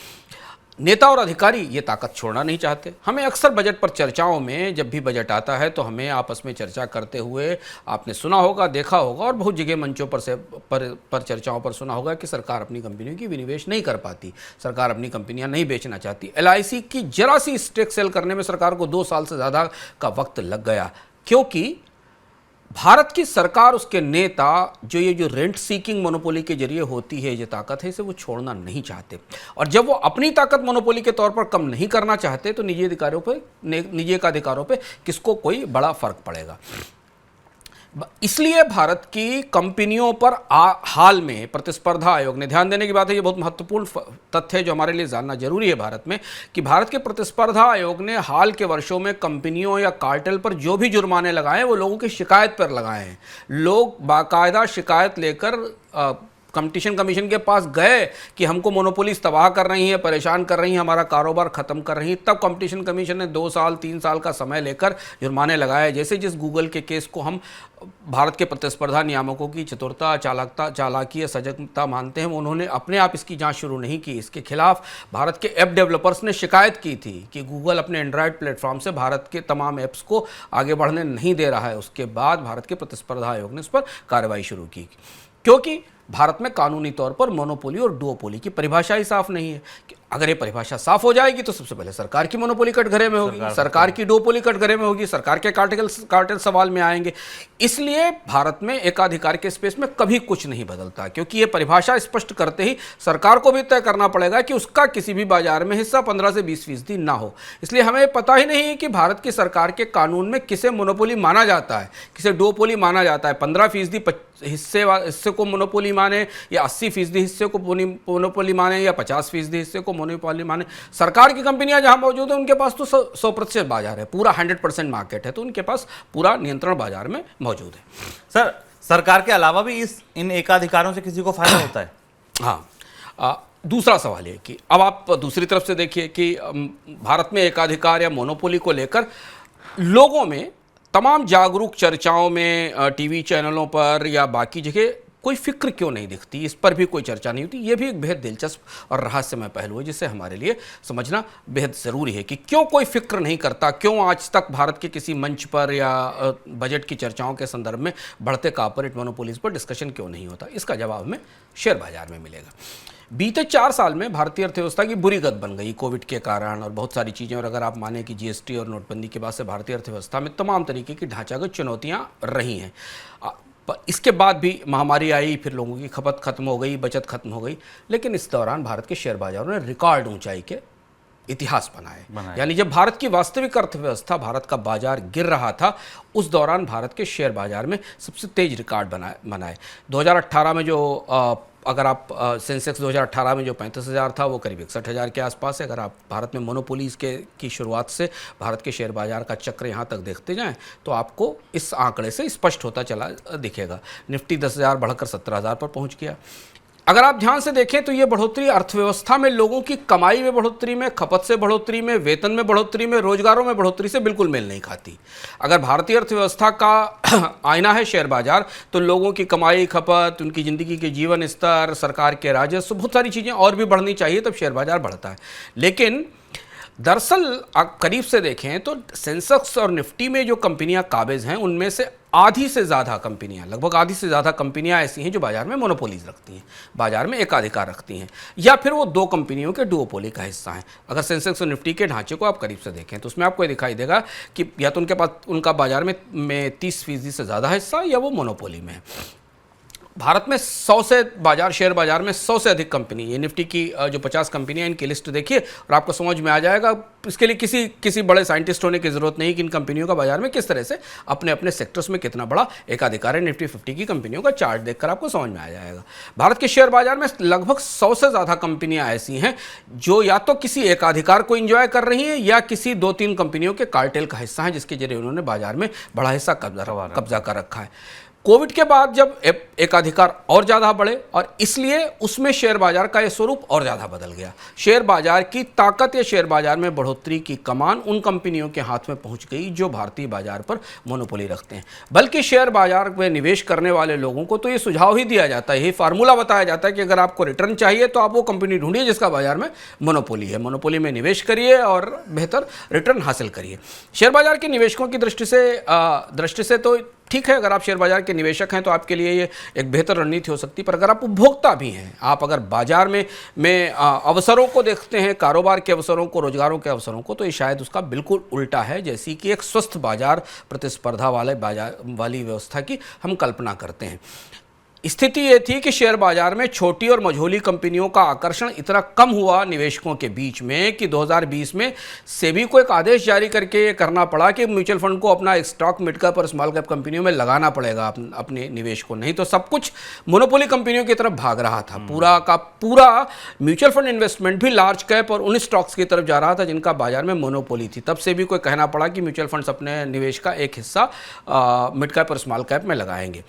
नेता और अधिकारी ये ताकत छोड़ना नहीं चाहते। हमें अक्सर बजट पर चर्चाओं में, जब भी बजट आता है तो हमें आपस में चर्चा करते हुए आपने सुना होगा, देखा होगा और बहुत जगह मंचों पर चर्चाओं पर सुना होगा कि सरकार अपनी कंपनियों की विनिवेश नहीं कर पाती, सरकार अपनी कंपनियां नहीं बेचना चाहती। LIC की जरा सी स्टेक सेल करने में सरकार को 2 साल से ज़्यादा का वक्त लग गया, क्योंकि भारत की सरकार, उसके नेता जो रेंट सीकिंग मोनोपोली के जरिए होती है, ये ताकत है, इसे वो छोड़ना नहीं चाहते। और जब वो अपनी ताकत मोनोपोली के तौर पर कम नहीं करना चाहते तो निजी एकाधिकारों पे किसको कोई बड़ा फर्क पड़ेगा। इसलिए भारत की कंपनियों पर हाल में प्रतिस्पर्धा आयोग ने, ध्यान देने की बात है, ये बहुत महत्वपूर्ण तथ्य है जो हमारे लिए जानना जरूरी है भारत में, कि भारत के प्रतिस्पर्धा आयोग ने हाल के वर्षों में कंपनियों या कार्टेल पर जो भी जुर्माने लगाए हैं वो लोगों की शिकायत पर लगाए हैं। लोग बाकायदा शिकायत लेकर कंपटीशन कमीशन के पास गए कि हमको मोनोपोलीज तबाह कर रही है, परेशान कर रही हैं, हमारा कारोबार ख़त्म कर रही है। तब कंपटीशन कमीशन ने 2 साल 3 साल का समय लेकर जुर्माने लगाए। जैसे जिस गूगल के केस को हम भारत के प्रतिस्पर्धा नियामकों की चतुरता, चालाकी या सजगता मानते हैं, उन्होंने अपने आप इसकी जांच शुरू नहीं की। इसके खिलाफ भारत के ऐप डेवलपर्स ने शिकायत की थी कि गूगल अपने एंड्रॉयड प्लेटफॉर्म से भारत के तमाम ऐप्स को आगे बढ़ने नहीं दे रहा है। उसके बाद भारत के प्रतिस्पर्धा आयोग ने उस पर कार्रवाई शुरू की, क्योंकि भारत में कानूनी तौर पर मोनोपोली और डुओपोली की परिभाषा ही साफ नहीं है। कि अगर ये परिभाषा साफ हो जाएगी तो सबसे पहले सरकार की मोनोपोली कटघरे में होगी, सरकार की डुओपोली कटघरे में होगी, सरकार के कार्टेल सवाल में आएंगे। इसलिए भारत में एकाधिकार के स्पेस में कभी कुछ नहीं बदलता, क्योंकि ये परिभाषा स्पष्ट करते ही सरकार को भी तय करना पड़ेगा कि उसका किसी भी बाजार में हिस्सा 15 से 20% ना हो। इसलिए हमें पता ही नहीं है कि भारत की सरकार के कानून में किसे मोनोपोली माना जाता है, किसे डुओपोली माना जाता है। 15% हिस्से को मोनोपोली माने, या 80% हिस्से को मोनोपोली माने, या 50% हिस्से को मोनोपोली माने सरकार की कंपनियां जहां मौजूद है उनके पास तो 100% बाजार है, पूरा 100% मार्केट है, तो उनके पास पूरा नियंत्रण बाजार में मौजूद है। सर, सरकार के अलावा भी इन एकाधिकारों से किसी को फायदा होता है? हाँ, दूसरा सवाल ये कि अब आप दूसरी तरफ से देखिए कि भारत में एकाधिकार या मोनोपोली को लेकर लोगों में तमाम जागरूक चर्चाओं में टीवी चैनलों पर या बाकी जगह कोई फिक्र क्यों नहीं दिखती, इस पर भी कोई चर्चा नहीं होती। ये भी एक बेहद दिलचस्प और रहस्यमय पहलू है जिसे हमारे लिए समझना बेहद ज़रूरी है कि क्यों कोई फिक्र नहीं करता, क्यों आज तक भारत के किसी मंच पर या बजट की चर्चाओं के संदर्भ में बढ़ते कॉर्पोरेट मोनोपोलीज पर डिस्कशन क्यों नहीं होता। इसका जवाब हमें शेयर बाजार में मिलेगा। बीते 4 साल में भारतीय अर्थव्यवस्था की बुरी गत बन गई कोविड के कारण और बहुत सारी चीज़ें, और अगर आप माने कि जीएसटी और नोटबंदी के बाद से भारतीय अर्थव्यवस्था में तमाम तरीके की ढांचागत चुनौतियां रही हैं। इसके बाद भी महामारी आई, फिर लोगों की खपत खत्म हो गई, बचत खत्म हो गई, लेकिन इस दौरान भारत के शेयर बाजारों ने रिकॉर्ड ऊंचाई के इतिहास बनाए। यानी जब भारत की वास्तविक अर्थव्यवस्था, भारत का बाजार गिर रहा था, उस दौरान भारत के शेयर बाजार में सबसे तेज रिकॉर्ड बनाए। 2018 में जो अगर आप सेंसेक्स 2018 में जो 35,000 था वो करीब 61,000 के आसपास है। अगर आप भारत में मोनोपोलीज की शुरुआत से भारत के शेयर बाजार का चक्र यहाँ तक देखते जाएं तो आपको इस आंकड़े से स्पष्ट होता चला दिखेगा। निफ्टी 10,000 बढ़कर 17,000 पर पहुँच गया। अगर आप ध्यान से देखें तो ये बढ़ोतरी अर्थव्यवस्था में लोगों की कमाई में बढ़ोतरी में, खपत से बढ़ोतरी में, वेतन में बढ़ोतरी में, रोजगारों में बढ़ोतरी से बिल्कुल मेल नहीं खाती। अगर भारतीय अर्थव्यवस्था का आईना है शेयर बाजार, तो लोगों की कमाई, खपत, उनकी ज़िंदगी के जीवन स्तर, सरकार के राजस्व, बहुत सारी चीज़ें और भी बढ़नी चाहिए तब शेयर बाजार बढ़ता है। लेकिन दरअसल आप करीब से देखें तो सेंसेक्स और निफ्टी में जो कंपनियां काबिज हैं उनमें से आधी से ज़्यादा कंपनियां, लगभग आधी से ज़्यादा कंपनियां ऐसी हैं जो बाजार में मोनोपोलीज रखती हैं, बाजार में एकाधिकार रखती हैं, या फिर वो 2 कंपनियों के डुओपोली का हिस्सा हैं। अगर सेंसेक्स और निफ्टी के ढांचे को आप करीब से देखें तो उसमें आपको दिखाई देगा कि या तो उनके पास उनका बाजार में 30% से ज़्यादा हिस्सा या वो मोनोपोली में है। भारत में 100 से शेयर बाजार में 100 से अधिक कंपनी, ये निफ्टी की जो 50 कंपनियां, इनकी लिस्ट देखिए और आपको समझ में आ जाएगा। इसके लिए किसी बड़े साइंटिस्ट होने की जरूरत नहीं कि इन कंपनियों का बाजार में किस तरह से अपने अपने सेक्टर्स में कितना बड़ा एकाधिकार है। निफ्टी 50 की कंपनियों का चार्ट देखकर आपको समझ में आ जाएगा। भारत के शेयर बाजार में लगभग 100 से ज़्यादा कंपनियां ऐसी हैं जो या तो किसी एकाधिकार को इंजॉय कर रही हैं या किसी 2-3 कंपनियों के कार्टेल का हिस्सा है जिसके जरिए उन्होंने बाजार में बड़ा हिस्सा कब्जा कर रखा है। कोविड के बाद जब एकाधिकार और ज़्यादा बढ़े और इसलिए उसमें शेयर बाजार का ये स्वरूप और ज़्यादा बदल गया। शेयर बाजार की ताकत या शेयर बाजार में बढ़ोतरी की कमान उन कंपनियों के हाथ में पहुंच गई जो भारतीय बाजार पर मोनोपोली रखते हैं। बल्कि शेयर बाजार में निवेश करने वाले लोगों को तो ये सुझाव ही दिया जाता है, यही फार्मूला बताया जाता है कि अगर आपको रिटर्न चाहिए तो आप वो कंपनी ढूंढिए जिसका बाजार में मोनोपोली है, मोनोपोली में निवेश करिए और बेहतर रिटर्न हासिल करिए। शेयर बाजार के निवेशकों की दृष्टि से तो ठीक है, अगर आप शेयर बाजार के निवेशक हैं तो आपके लिए ये एक बेहतर रणनीति हो सकती है, पर अगर आप उपभोक्ता भी हैं, आप अगर बाजार में अवसरों को देखते हैं, कारोबार के अवसरों को, रोजगारों के अवसरों को, तो ये शायद उसका बिल्कुल उल्टा है, जैसी कि एक स्वस्थ बाजार, प्रतिस्पर्धा वाली व्यवस्था की हम कल्पना करते हैं। स्थिति ये थी कि शेयर बाजार में छोटी और मझोली कंपनियों का आकर्षण इतना कम हुआ निवेशकों के बीच में कि 2020 में सेबी को एक आदेश जारी करके ये करना पड़ा कि म्यूचुअल फंड को अपना एक स्टॉक मिड कैप और स्मॉल कैप कंपनियों में लगाना पड़ेगा अपने निवेश को, नहीं तो सब कुछ मोनोपोली कंपनियों की तरफ भाग रहा था। पूरा का पूरा म्यूचुअल फंड इन्वेस्टमेंट भी लार्ज कैप और उन स्टॉक्स की तरफ जा रहा था जिनका बाजार में मोनोपोली थी। तब सेबी को कहना पड़ा कि म्यूचुअल फंड्स अपने निवेश का एक हिस्सा मिड कैप और स्मॉल कैप में लगाएंगे।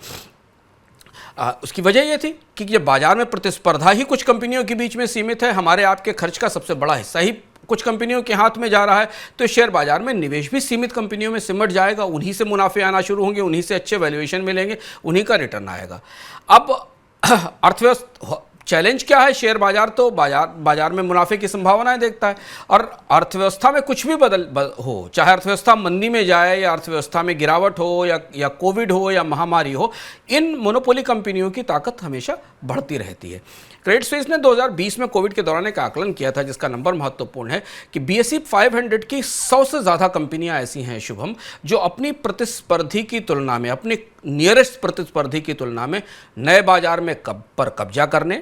उसकी वजह यह थी कि जब बाजार में प्रतिस्पर्धा ही कुछ कंपनियों के बीच में सीमित है, हमारे आपके खर्च का सबसे बड़ा हिस्सा ही कुछ कंपनियों के हाथ में जा रहा है, तो शेयर बाजार में निवेश भी सीमित कंपनियों में सिमट जाएगा, उन्हीं से मुनाफे आना शुरू होंगे, उन्हीं से अच्छे वैल्यूएशन मिलेंगे, उन्हीं का रिटर्न आएगा। अब अर्थव्यवस्था चैलेंज क्या है? शेयर बाजार तो बाजार में मुनाफे की संभावनाएं देखता है और अर्थव्यवस्था में कुछ भी हो, चाहे अर्थव्यवस्था मंदी में जाए या अर्थव्यवस्था में गिरावट हो या कोविड हो या महामारी हो, इन मोनोपोली कंपनियों की ताकत हमेशा बढ़ती रहती है। क्रेडिट स्विस ने 2020 में कोविड के दौरान एक आकलन किया था जिसका नंबर महत्वपूर्ण है कि BSE 500 की 100 से ज़्यादा कंपनियां ऐसी हैं शुभम, जो अपनी प्रतिस्पर्धी की तुलना में, अपने नियरेस्ट प्रतिस्पर्धी की तुलना में नए बाजार में पर कब्जा करने,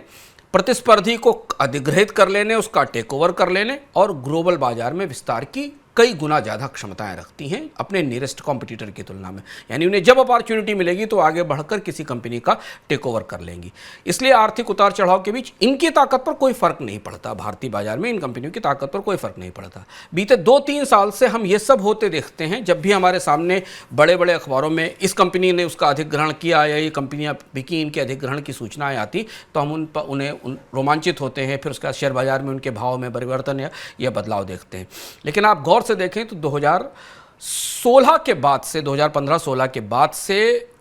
प्रतिस्पर्धी को अधिग्रहित कर लेने, उसका टेक ओवर कर लेने और ग्लोबल बाजार में विस्तार की कई गुना ज़्यादा क्षमताएं रखती हैं अपने नियरेस्ट कॉम्पिटिटर की तुलना में। यानी उन्हें जब अपॉर्चुनिटी मिलेगी तो आगे बढ़कर किसी कंपनी का टेक ओवर कर लेंगी। इसलिए आर्थिक उतार चढ़ाव के बीच इनकी ताकत पर कोई फर्क नहीं पड़ता। भारतीय बाजार में इन कंपनियों की ताकत पर कोई फर्क नहीं पड़ता। बीते 2-3 साल से हम ये सब होते देखते हैं। जब भी हमारे सामने बड़े बड़े अखबारों में इस कंपनी ने उसका अधिग्रहण किया या ये कंपनियां बिकी, इनके अधिग्रहण की सूचनाएं आती तो हम उन्हें रोमांचित होते हैं। फिर उसके बाद शेयर बाजार में उनके भाव में परिवर्तन या बदलाव देखते हैं। लेकिन आप गौर से देखें तो 2016 के बाद से 2015-16 के बाद से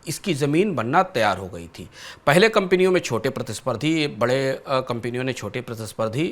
इसकी ज़मीन बनना तैयार हो गई थी। पहले कंपनियों में छोटे प्रतिस्पर्धी, बड़े कंपनियों ने छोटे प्रतिस्पर्धी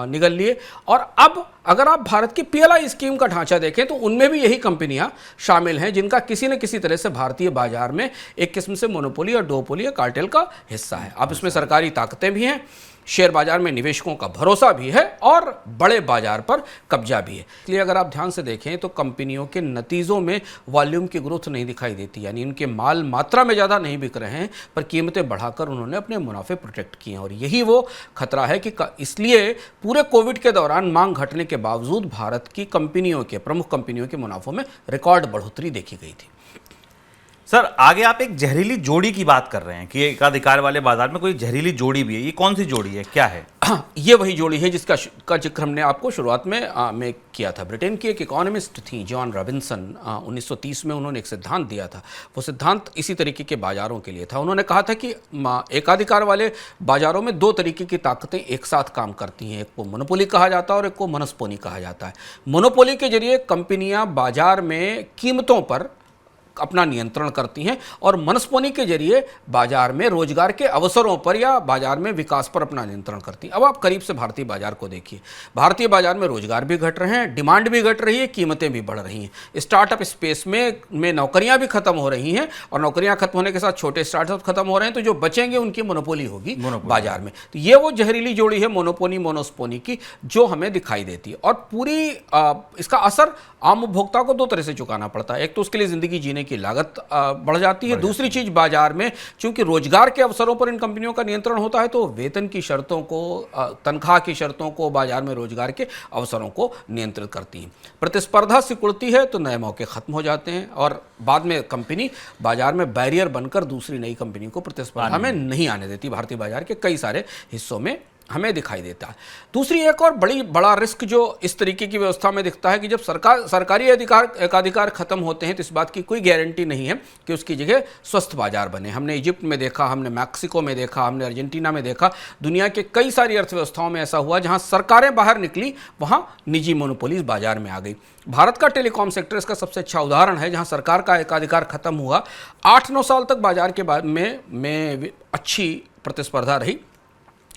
निगल लिए। और अब अगर आप भारत की पीएलआई स्कीम का ढांचा देखें तो उनमें भी यही कंपनियां शामिल हैं जिनका किसी न किसी तरह से भारतीय बाजार में एक किस्म से मोनोपोली या डुओपोली या कार्टेल का हिस्सा है। अब इसमें सरकारी ताकतें भी हैं, शेयर बाजार में निवेशकों का भरोसा भी है और बड़े बाजार पर कब्जा भी है। इसलिए अगर आप ध्यान से देखें तो कंपनियों के नतीजों में वॉल्यूम की ग्रोथ नहीं दिखाई देती। यानी उनके माल मात्रा में ज़्यादा नहीं बिक रहे हैं, पर कीमतें बढ़ाकर उन्होंने अपने मुनाफे प्रोटेक्ट किए हैं। और यही वो खतरा है कि इसलिए पूरे कोविड के दौरान मांग घटने के बावजूद भारत की कंपनियों के, प्रमुख कंपनियों के मुनाफों में रिकॉर्ड बढ़ोतरी देखी गई थी। सर, आगे आप एक जहरीली जोड़ी की बात कर रहे हैं कि एकाधिकार वाले बाजार में कोई जहरीली जोड़ी भी है। ये कौन सी जोड़ी है, क्या है? ये वही जोड़ी है जिसका जिक्र हमने आपको शुरुआत में किया था। ब्रिटेन की एक इकोनॉमिस्ट थी जॉन रॉबिन्सन, 1930 में उन्होंने एक सिद्धांत दिया था। वो सिद्धांत इसी तरीके के बाजारों के लिए था। उन्होंने कहा था कि एकाधिकार वाले बाजारों में 2 तरीके की ताकतें एक साथ काम करती हैं। एक को मोनोपोली कहा जाता है और एक को मनस्पोनी कहा जाता है। मोनोपोली के जरिए कंपनियां बाजार में कीमतों पर अपना नियंत्रण करती हैं और मनस्पोनी के जरिए बाजार में रोजगार के अवसरों पर या बाजार में विकास पर अपना नियंत्रण करती हैं। अब आप करीब से भारतीय बाजार को देखिए। भारतीय बाजार में रोजगार भी घट रहे हैं, डिमांड भी घट रही है, कीमतें भी बढ़ रही हैं। स्टार्टअप स्पेस में नौकरियां भी खत्म हो रही हैं और नौकरियां खत्म होने के साथ छोटे स्टार्टअप खत्म हो रहे हैं, तो जो बचेंगे उनकी मोनोपोली होगी बाजार में। तो ये वो जहरीली जोड़ी है मोनोपोली मोनोस्पोनी की, जो हमें दिखाई देती है। और पूरी इसका असर आम उपभोक्ता को 2 तरह से चुकाना पड़ता है। एक तो उसके लिए जिंदगी जीने की लागत बढ़ जाती है। दूसरी चीज, बाजार में चूंकि रोजगार के अवसरों पर इन कंपनियों का नियंत्रण होता है तो वेतन की शर्तों को, तनख्वाह की शर्तों को, बाजार में रोजगार के अवसरों को नियंत्रित करती है। प्रतिस्पर्धा सिकुड़ती है तो नए मौके खत्म हो जाते हैं और बाद में कंपनी बाजार में बैरियर बनकर दूसरी नई कंपनी को प्रतिस्पर्धा में नहीं आने देती। भारतीय बाजार के कई सारे हिस्सों में हमें दिखाई देता है। दूसरी एक और बड़ा रिस्क जो इस तरीके की व्यवस्था में दिखता है कि जब सरकारी एकाधिकार खत्म होते हैं तो इस बात की कोई गारंटी नहीं है कि उसकी जगह स्वस्थ बाजार बने। हमने इजिप्ट में देखा, हमने मैक्सिको में देखा, हमने अर्जेंटीना में देखा। दुनिया के कई सारी अर्थव्यवस्थाओं में ऐसा हुआ जहां सरकारें बाहर निकली, वहां निजी मोनोपोलीज बाजार में आ गई। भारत का टेलीकॉम सेक्टर इसका सबसे अच्छा उदाहरण है, जहां सरकार का एकाधिकार खत्म हुआ। 8-9 साल तक बाजार के बाद में अच्छी प्रतिस्पर्धा रही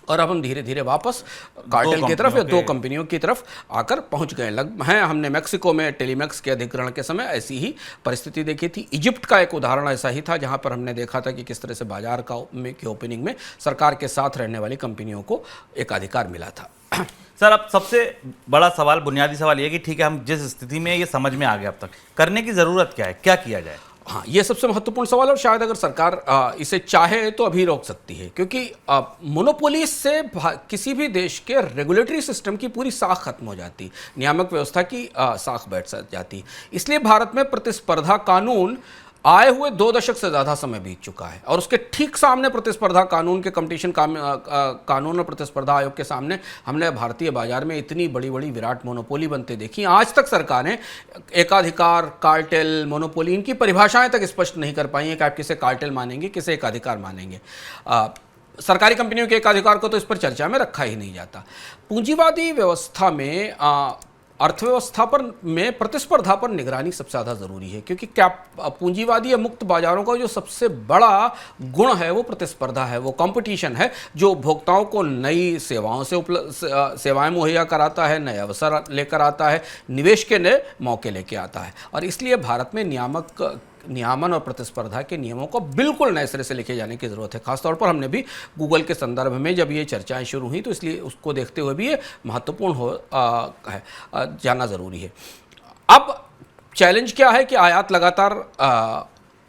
और अब हम धीरे धीरे वापस कार्टेल की तरफ या 2 कंपनियों की तरफ आकर पहुंच गए हैं। हमने मैक्सिको में टेलीमैक्स के अधिग्रहण के समय ऐसी ही परिस्थिति देखी थी। इजिप्ट का एक उदाहरण ऐसा ही था, जहां पर हमने देखा था कि किस तरह से बाजार की ओपनिंग में सरकार के साथ रहने वाली कंपनियों को एकाधिकार मिला था। सर, अब सबसे बड़ा सवाल, बुनियादी सवाल ये कि ठीक है, हम जिस स्थिति में ये समझ में आ गए, अब तक करने की जरूरत क्या है, क्या किया जाए? हाँ, ये सबसे महत्वपूर्ण सवाल है और शायद अगर सरकार इसे चाहे तो अभी रोक सकती है, क्योंकि मोनोपोली से किसी भी देश के रेगुलेटरी सिस्टम की पूरी साख खत्म हो जाती, नियामक व्यवस्था की साख बैठ जाती। इसलिए भारत में प्रतिस्पर्धा कानून आए हुए 2 दशक से ज़्यादा समय बीत चुका है और उसके ठीक सामने प्रतिस्पर्धा कानून के कंपटीशन कानून और प्रतिस्पर्धा आयोग के सामने हमने भारतीय बाजार में इतनी बड़ी बड़ी विराट मोनोपोली बनते देखी। आज तक सरकारें एकाधिकार, कार्टेल, मोनोपोली, इनकी परिभाषाएं तक स्पष्ट नहीं कर पाई हैं कि आप किसे कार्टेल मानेंगे, किसे एकाधिकार मानेंगे। सरकारी कंपनियों के एकाधिकार को तो इस पर चर्चा में रखा ही नहीं जाता। पूंजीवादी व्यवस्था में अर्थव्यवस्था में प्रतिस्पर्धा पर निगरानी सबसे ज़्यादा ज़रूरी है, क्योंकि क्या पूंजीवादी या मुक्त बाजारों का जो सबसे बड़ा गुण है वो प्रतिस्पर्धा है, वो कंपटीशन है, जो उपभोक्ताओं को नई सेवाओं से सेवाएं मुहैया कराता है, नए अवसर लेकर आता है, निवेश के नए मौके लेके आता है। और इसलिए भारत में नियामन और प्रतिस्पर्धा के नियमों को बिल्कुल नए सिरे से लिखे जाने की ज़रूरत है। खासतौर पर हमने भी गूगल के संदर्भ में जब ये चर्चाएं शुरू हुई तो इसलिए उसको देखते हुए भी ये महत्वपूर्ण जाना ज़रूरी है। अब चैलेंज क्या है कि आयात लगातार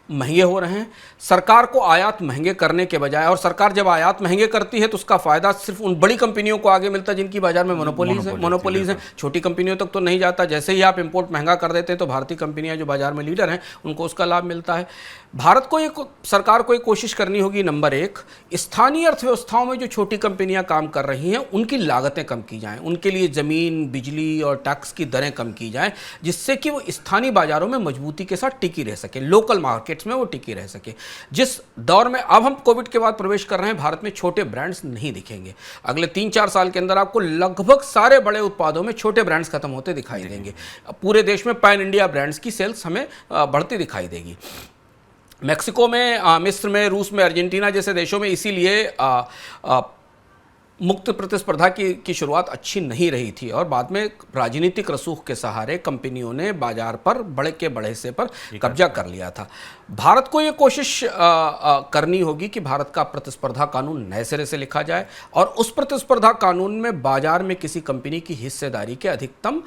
महंगे हो रहे हैं। सरकार को आयात महंगे करने के बजाय, और सरकार जब आयात महंगे करती है तो उसका फायदा सिर्फ उन बड़ी कंपनियों को आगे मिलता है जिनकी बाजार में मोनोपोलीज हैं। छोटी कंपनियों तक तो नहीं जाता। जैसे ही आप इंपोर्ट महंगा कर देते हैं तो भारतीय कंपनियां जो बाजार में लीडर हैं उनको उसका लाभ मिलता है। भारत को सरकार को एक कोशिश करनी होगी, नंबर एक, स्थानीय अर्थव्यवस्थाओं में जो छोटी कंपनियां काम कर रही हैं उनकी लागतें कम की जाएं, उनके लिए ज़मीन, बिजली और टैक्स की दरें कम की जाएं, जिससे कि वो स्थानीय बाजारों में मजबूती के साथ टिकी रह सके, लोकल मार्केट्स में वो टिकी रह सके। जिस दौर में अब हम कोविड के बाद प्रवेश कर रहे हैं, भारत में छोटे ब्रांड्स नहीं दिखेंगे। अगले 3-4 साल के अंदर आपको लगभग सारे बड़े उत्पादों में छोटे ब्रांड्स खत्म होते दिखाई देंगे। पूरे देश में पैन इंडिया ब्रांड्स की सेल्स हमें बढ़ती दिखाई देगी। मेक्सिको में, मिस्र में, रूस में, अर्जेंटीना जैसे देशों में इसीलिए मुक्त प्रतिस्पर्धा की शुरुआत अच्छी नहीं रही थी और बाद में राजनीतिक रसूख के सहारे कंपनियों ने बाजार पर बड़े के बड़े हिस्से पर कब्जा कर लिया था। भारत को ये कोशिश करनी होगी कि भारत का प्रतिस्पर्धा कानून नए सिरे से लिखा जाए और उस प्रतिस्पर्धा कानून में बाजार में किसी कंपनी की हिस्सेदारी के अधिकतम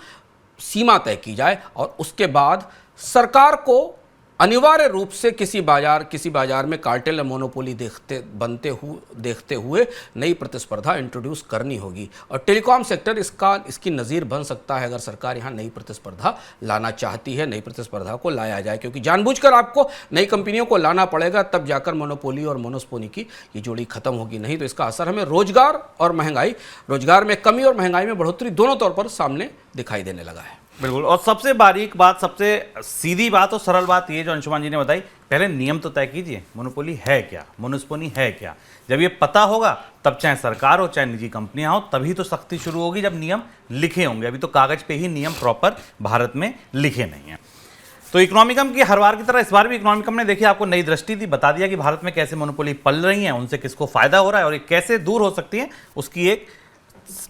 सीमा तय की जाए और उसके बाद सरकार को अनिवार्य रूप से किसी बाजार में कार्टेल या मोनोपोली देखते हुए नई प्रतिस्पर्धा इंट्रोड्यूस करनी होगी। और टेलीकॉम सेक्टर इसकी नज़ीर बन सकता है अगर सरकार यहाँ नई प्रतिस्पर्धा लाना चाहती है, नई प्रतिस्पर्धा को लाया जाए, क्योंकि जानबूझकर आपको नई कंपनियों को लाना पड़ेगा, तब जाकर मोनोपोली और मोनोस्पोनी की ये जोड़ी खत्म होगी। नहीं तो इसका असर हमें रोजगार में कमी और महंगाई में बढ़ोतरी दोनों तौर पर सामने दिखाई देने लगा है। बिल्कुल। और सबसे बारीक बात, सबसे सीधी बात और सरल बात ये जो अंशुमान जी ने बताई, पहले नियम तो तय कीजिए, मोनोपोली है क्या, मोनोस्पोनी है क्या। जब ये पता होगा तब चाहे सरकार हो चाहे निजी कंपनियां हो, तभी तो सख्ती शुरू होगी जब नियम लिखे होंगे। अभी तो कागज पे ही नियम प्रॉपर भारत में लिखे नहीं हैं। तो इकोनॉमिकम की हर बार की तरह इस बार भी इकोनॉमिकम ने देखिए आपको नई दृष्टि दी, बता दिया कि भारत में कैसे मोनोपोली पल रही हैं, उनसे किसको फायदा हो रहा है और ये कैसे दूर हो सकती है, उसकी एक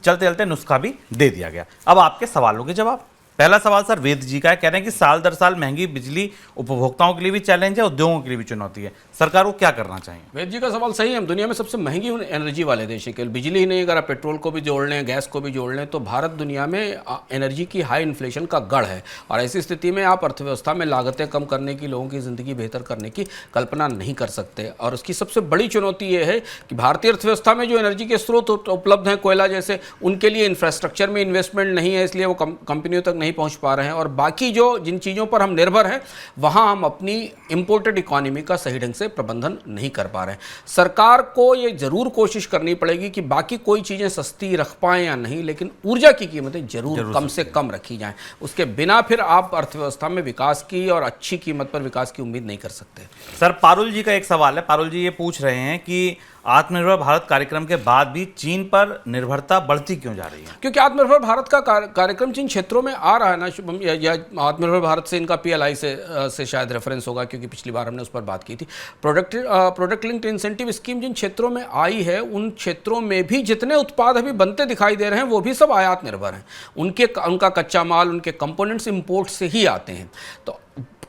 चलते चलते नुस्खा भी दे दिया गया। अब आपके सवालों के जवाब। पहला सवाल सर वेद जी का है, कह रहे हैं कि साल दर साल महंगी बिजली उपभोक्ताओं के लिए भी चैलेंज है, उद्योगों के लिए भी चुनौती है, सरकार को क्या करना चाहिए? वेद जी का सवाल सही है। हम दुनिया में सबसे महंगी एनर्जी वाले देश हैं। केवल बिजली ही नहीं, अगर आप पेट्रोल को भी जोड़ लें, गैस को भी जोड़ लें, तो भारत दुनिया में एनर्जी की हाई इन्फ्लेशन का गढ़ है। और ऐसी स्थिति में आप अर्थव्यवस्था में लागतें कम करने की, लोगों की ज़िंदगी बेहतर करने की कल्पना नहीं कर सकते। और उसकी सबसे बड़ी चुनौती ये है कि भारतीय अर्थव्यवस्था में जो एनर्जी के स्रोत उपलब्ध हैं, कोयला जैसे, उनके लिए इंफ्रास्ट्रक्चर में इन्वेस्टमेंट नहीं है, इसलिए वो कंपनियों तक नहीं पहुँच पा रहे हैं। और बाकी जिन चीज़ों पर हम निर्भर हैं, वहाँ हम अपनी इंपोर्टेड इकोनॉमी का सही ढंग से प्रबंधन नहीं कर पा रहे हैं। सरकार को ये जरूर कोशिश करनी पड़ेगी कि बाकी कोई चीज़ें सस्ती रख पाएं या नहीं, लेकिन ऊर्जा की कीमतें जरूर कम से कम रखी जाएं। उसके बिना फिर आप अर्थव्यवस्था में विकास की और अच्छी कीमत पर विकास की उम्मीद नहीं कर सकते। सर पारुल जी का एक सवाल है। पारुल जी ये पूछ रहे हैं कि आत्मनिर्भर भारत कार्यक्रम के बाद भी चीन पर निर्भरता बढ़ती क्यों जा रही है? क्योंकि आत्मनिर्भर भारत का कार्यक्रम जिन क्षेत्रों में आ रहा है ना शुभम, या आत्मनिर्भर भारत से इनका PLI से शायद रेफरेंस होगा, क्योंकि पिछली बार हमने उस पर बात की थी। प्रोडक्ट लिंक्ड इंसेंटिव स्कीम जिन क्षेत्रों में आई है, उन क्षेत्रों में भी जितने उत्पाद अभी बनते दिखाई दे रहे हैं वो भी सब आयात निर्भर हैं। उनका कच्चा माल, उनके कंपोनेंट्स इंपोर्ट से ही आते हैं। तो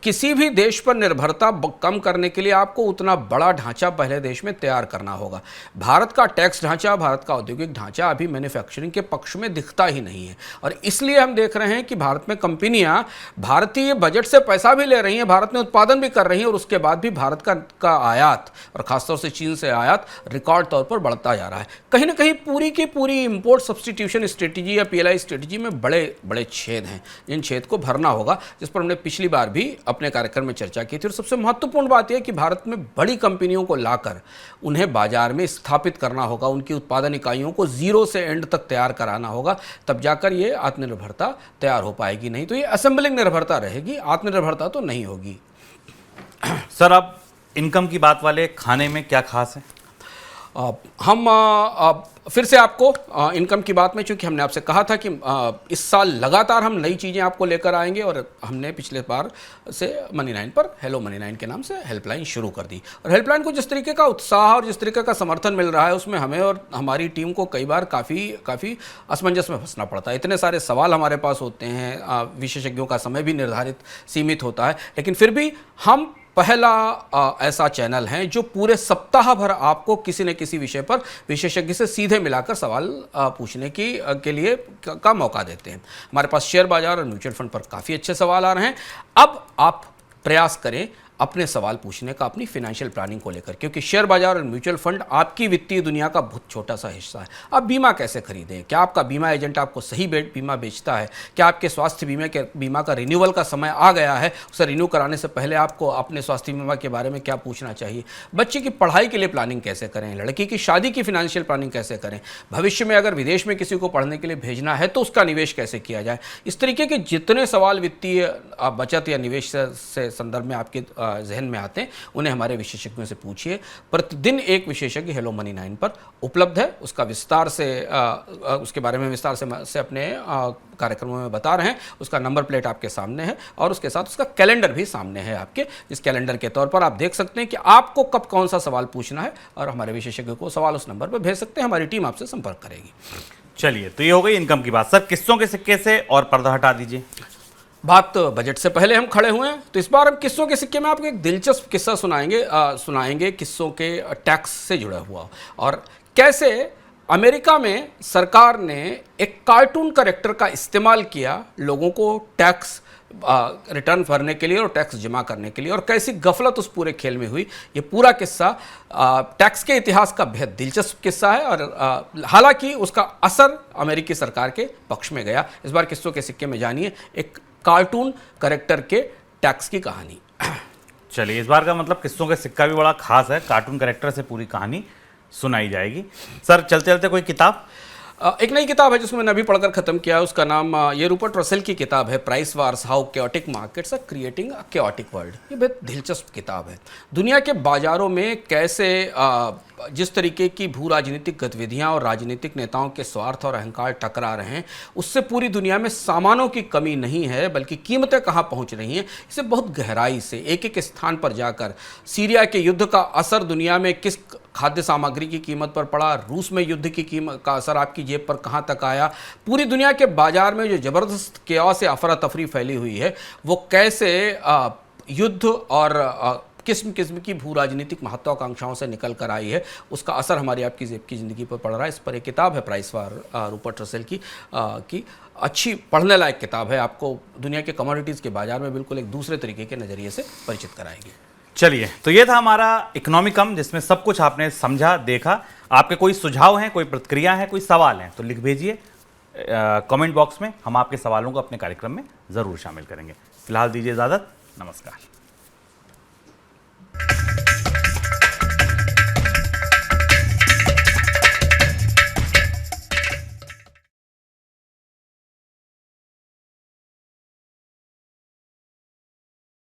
किसी भी देश पर निर्भरता कम करने के लिए आपको उतना बड़ा ढांचा पहले देश में तैयार करना होगा। भारत का टैक्स ढांचा, भारत का औद्योगिक ढांचा अभी मैन्युफैक्चरिंग के पक्ष में दिखता ही नहीं है। और इसलिए हम देख रहे हैं कि भारत में कंपनियां भारतीय बजट से पैसा भी ले रही हैं, भारत में उत्पादन भी कर रही हैं, और उसके बाद भी भारत का आयात, और खासतौर से चीन से आयात, रिकॉर्ड तौर पर बढ़ता जा रहा है। कहीं ना कहीं पूरी की पूरी इंपोर्ट सब्सटीट्यूशन स्ट्रेटेजी या PLI स्ट्रेटेजी में बड़े बड़े छेद हैं, जिन छेद को भरना होगा, जिस पर हमने पिछली बार भी अपने कार्यक्रम में चर्चा की थी। और सबसे महत्वपूर्ण बात यह कि भारत में बड़ी कंपनियों को लाकर उन्हें बाजार में स्थापित करना होगा, उनकी उत्पादन इकाइयों को जीरो से एंड तक तैयार कराना होगा, तब जाकर ये आत्मनिर्भरता तैयार हो पाएगी। नहीं तो ये असेंबलिंग निर्भरता रहेगी, आत्मनिर्भरता तो नहीं होगी। सर अब इनकम की बात वाले खाने में क्या खास है? हम फिर से आपको इनकम की बात में, चूंकि हमने आपसे कहा था कि इस साल लगातार हम नई चीज़ें आपको लेकर आएंगे, और हमने पिछले बार से Money9 पर हेलो Money9 के नाम से हेल्पलाइन शुरू कर दी। और हेल्पलाइन को जिस तरीके का उत्साह और जिस तरीके का समर्थन मिल रहा है, उसमें हमें और हमारी टीम को कई बार काफ़ी असमंजस में फंसना पड़ता है। इतने सारे सवाल हमारे पास होते हैं, विशेषज्ञों का समय भी निर्धारित सीमित होता है, लेकिन फिर भी हम पहला ऐसा चैनल है जो पूरे सप्ताह भर आपको किसी न किसी विषय पर विशेषज्ञ से सीधे मिलाकर सवाल पूछने के लिए का मौका देते हैं। हमारे पास शेयर बाजार और म्यूचुअल फंड पर काफ़ी अच्छे सवाल आ रहे हैं। अब आप प्रयास करें अपने सवाल पूछने का अपनी फाइनेंशियल प्लानिंग को लेकर, क्योंकि शेयर बाजार और म्यूचुअल फंड आपकी वित्तीय दुनिया का बहुत छोटा सा हिस्सा है। आप बीमा कैसे खरीदें, क्या आपका बीमा एजेंट आपको सही बीमा बेचता है, क्या आपके स्वास्थ्य बीमा का रिन्यूअल का समय आ गया है, उसे रिन्यू कराने से पहले आपको अपने स्वास्थ्य बीमा के बारे में क्या पूछना चाहिए, बच्चे की पढ़ाई के लिए प्लानिंग कैसे करें, लड़की की शादी की फाइनेंशियल प्लानिंग कैसे करें, भविष्य में अगर विदेश में किसी को पढ़ने के लिए भेजना है तो उसका निवेश कैसे किया जाए। इस तरीके के जितने सवाल वित्तीय बचत या निवेश से संदर्भ में आपके जहन में आते हैं, उन्हें हमारे विशेषज्ञों से पूछिए। प्रतिदिन एक विशेषज्ञ हेलो मनी 9 पर उपलब्ध है, उसका विस्तार से उसके बारे में विस्तार से अपने कार्यक्रमों में बता रहे हैं। उसका नंबर प्लेट आपके सामने है और उसके साथ उसका कैलेंडर भी सामने है आपके। इस कैलेंडर के तौर पर आप देख सकते हैं कि आपको कब कौन सा सवाल पूछना है और हमारे विशेषज्ञ को सवाल उस नंबर पर भेज सकते हैं। हमारी टीम आपसे संपर्क करेगी। चलिए, तो ये हो गई इनकम की बात। सर, किस्सों के सिक्के से और पर्दा हटा दीजिए। बात बजट से पहले हम खड़े हुए हैं, तो इस बार हम किस्सों के सिक्के में आपको एक दिलचस्प किस्सा सुनाएंगे किस्सों के टैक्स से जुड़ा हुआ, और कैसे अमेरिका में सरकार ने एक कार्टून कैरेक्टर का इस्तेमाल किया लोगों को टैक्स रिटर्न भरने के लिए और टैक्स जमा करने के लिए, और कैसी गफलत उस पूरे खेल में हुई। ये पूरा किस्सा टैक्स के इतिहास का बेहद दिलचस्प किस्सा है, और हालांकि उसका असर अमेरिकी सरकार के पक्ष में गया। इस बार किस्सों के सिक्के में जानिए एक कार्टून कैरेक्टर के टैक्स की कहानी। चलिए, इस बार का मतलब किस्सों के सिक्का भी बड़ा खास है, कार्टून कैरेक्टर से पूरी कहानी सुनाई जाएगी। सर, चलते चलते कोई किताब? एक नई किताब है जिसको मैंने अभी पढ़कर खत्म किया है। उसका नाम ये रूपर्ट रसेल की किताब है, price wars how chaotic markets are creating a chaotic world. ये बहुत दिलचस्प किताब है। दुनिया के बाजारों में कैसे जिस तरीके की भू राजनीतिक गतिविधियां और राजनीतिक नेताओं के स्वार्थ और अहंकार टकरा रहे हैं, उससे पूरी दुनिया में सामानों की कमी नहीं है, बल्कि कीमतें कहाँ पहुँच रही हैं, इसे बहुत गहराई से एक एक स्थान पर जाकर सीरिया के युद्ध का असर दुनिया में किस खाद्य सामग्री की कीमत पर पड़ा, रूस में युद्ध की कीमत का असर आपकी जेब पर कहाँ तक आया, पूरी दुनिया के बाजार में जो ज़बरदस्त केओस से अफरा तफरी फैली हुई है, वो कैसे युद्ध और किस्म किस्म की भू राजनीतिक महत्वाकांक्षाओं से निकल कर आई है, उसका असर हमारी आपकी जेब की ज़िंदगी पर पड़ रहा है। इस पर एक किताब है प्राइस वार रूपर्ट रसेल की अच्छी पढ़ने लायक किताब है। आपको दुनिया के कमोडिटीज़ के बाजार में बिल्कुल एक दूसरे तरीके के नज़रिए से परिचित कराएगी। चलिए, तो ये था हमारा इकोनॉमिकम, जिसमें सब कुछ आपने समझा, देखा। आपके कोई सुझाव हैं, कोई प्रतिक्रिया है, कोई सवाल हैं, तो लिख भेजिए कमेंट बॉक्स में। हम आपके सवालों को अपने कार्यक्रम में ज़रूर शामिल करेंगे। फिलहाल दीजिए इजाज़त। नमस्कार।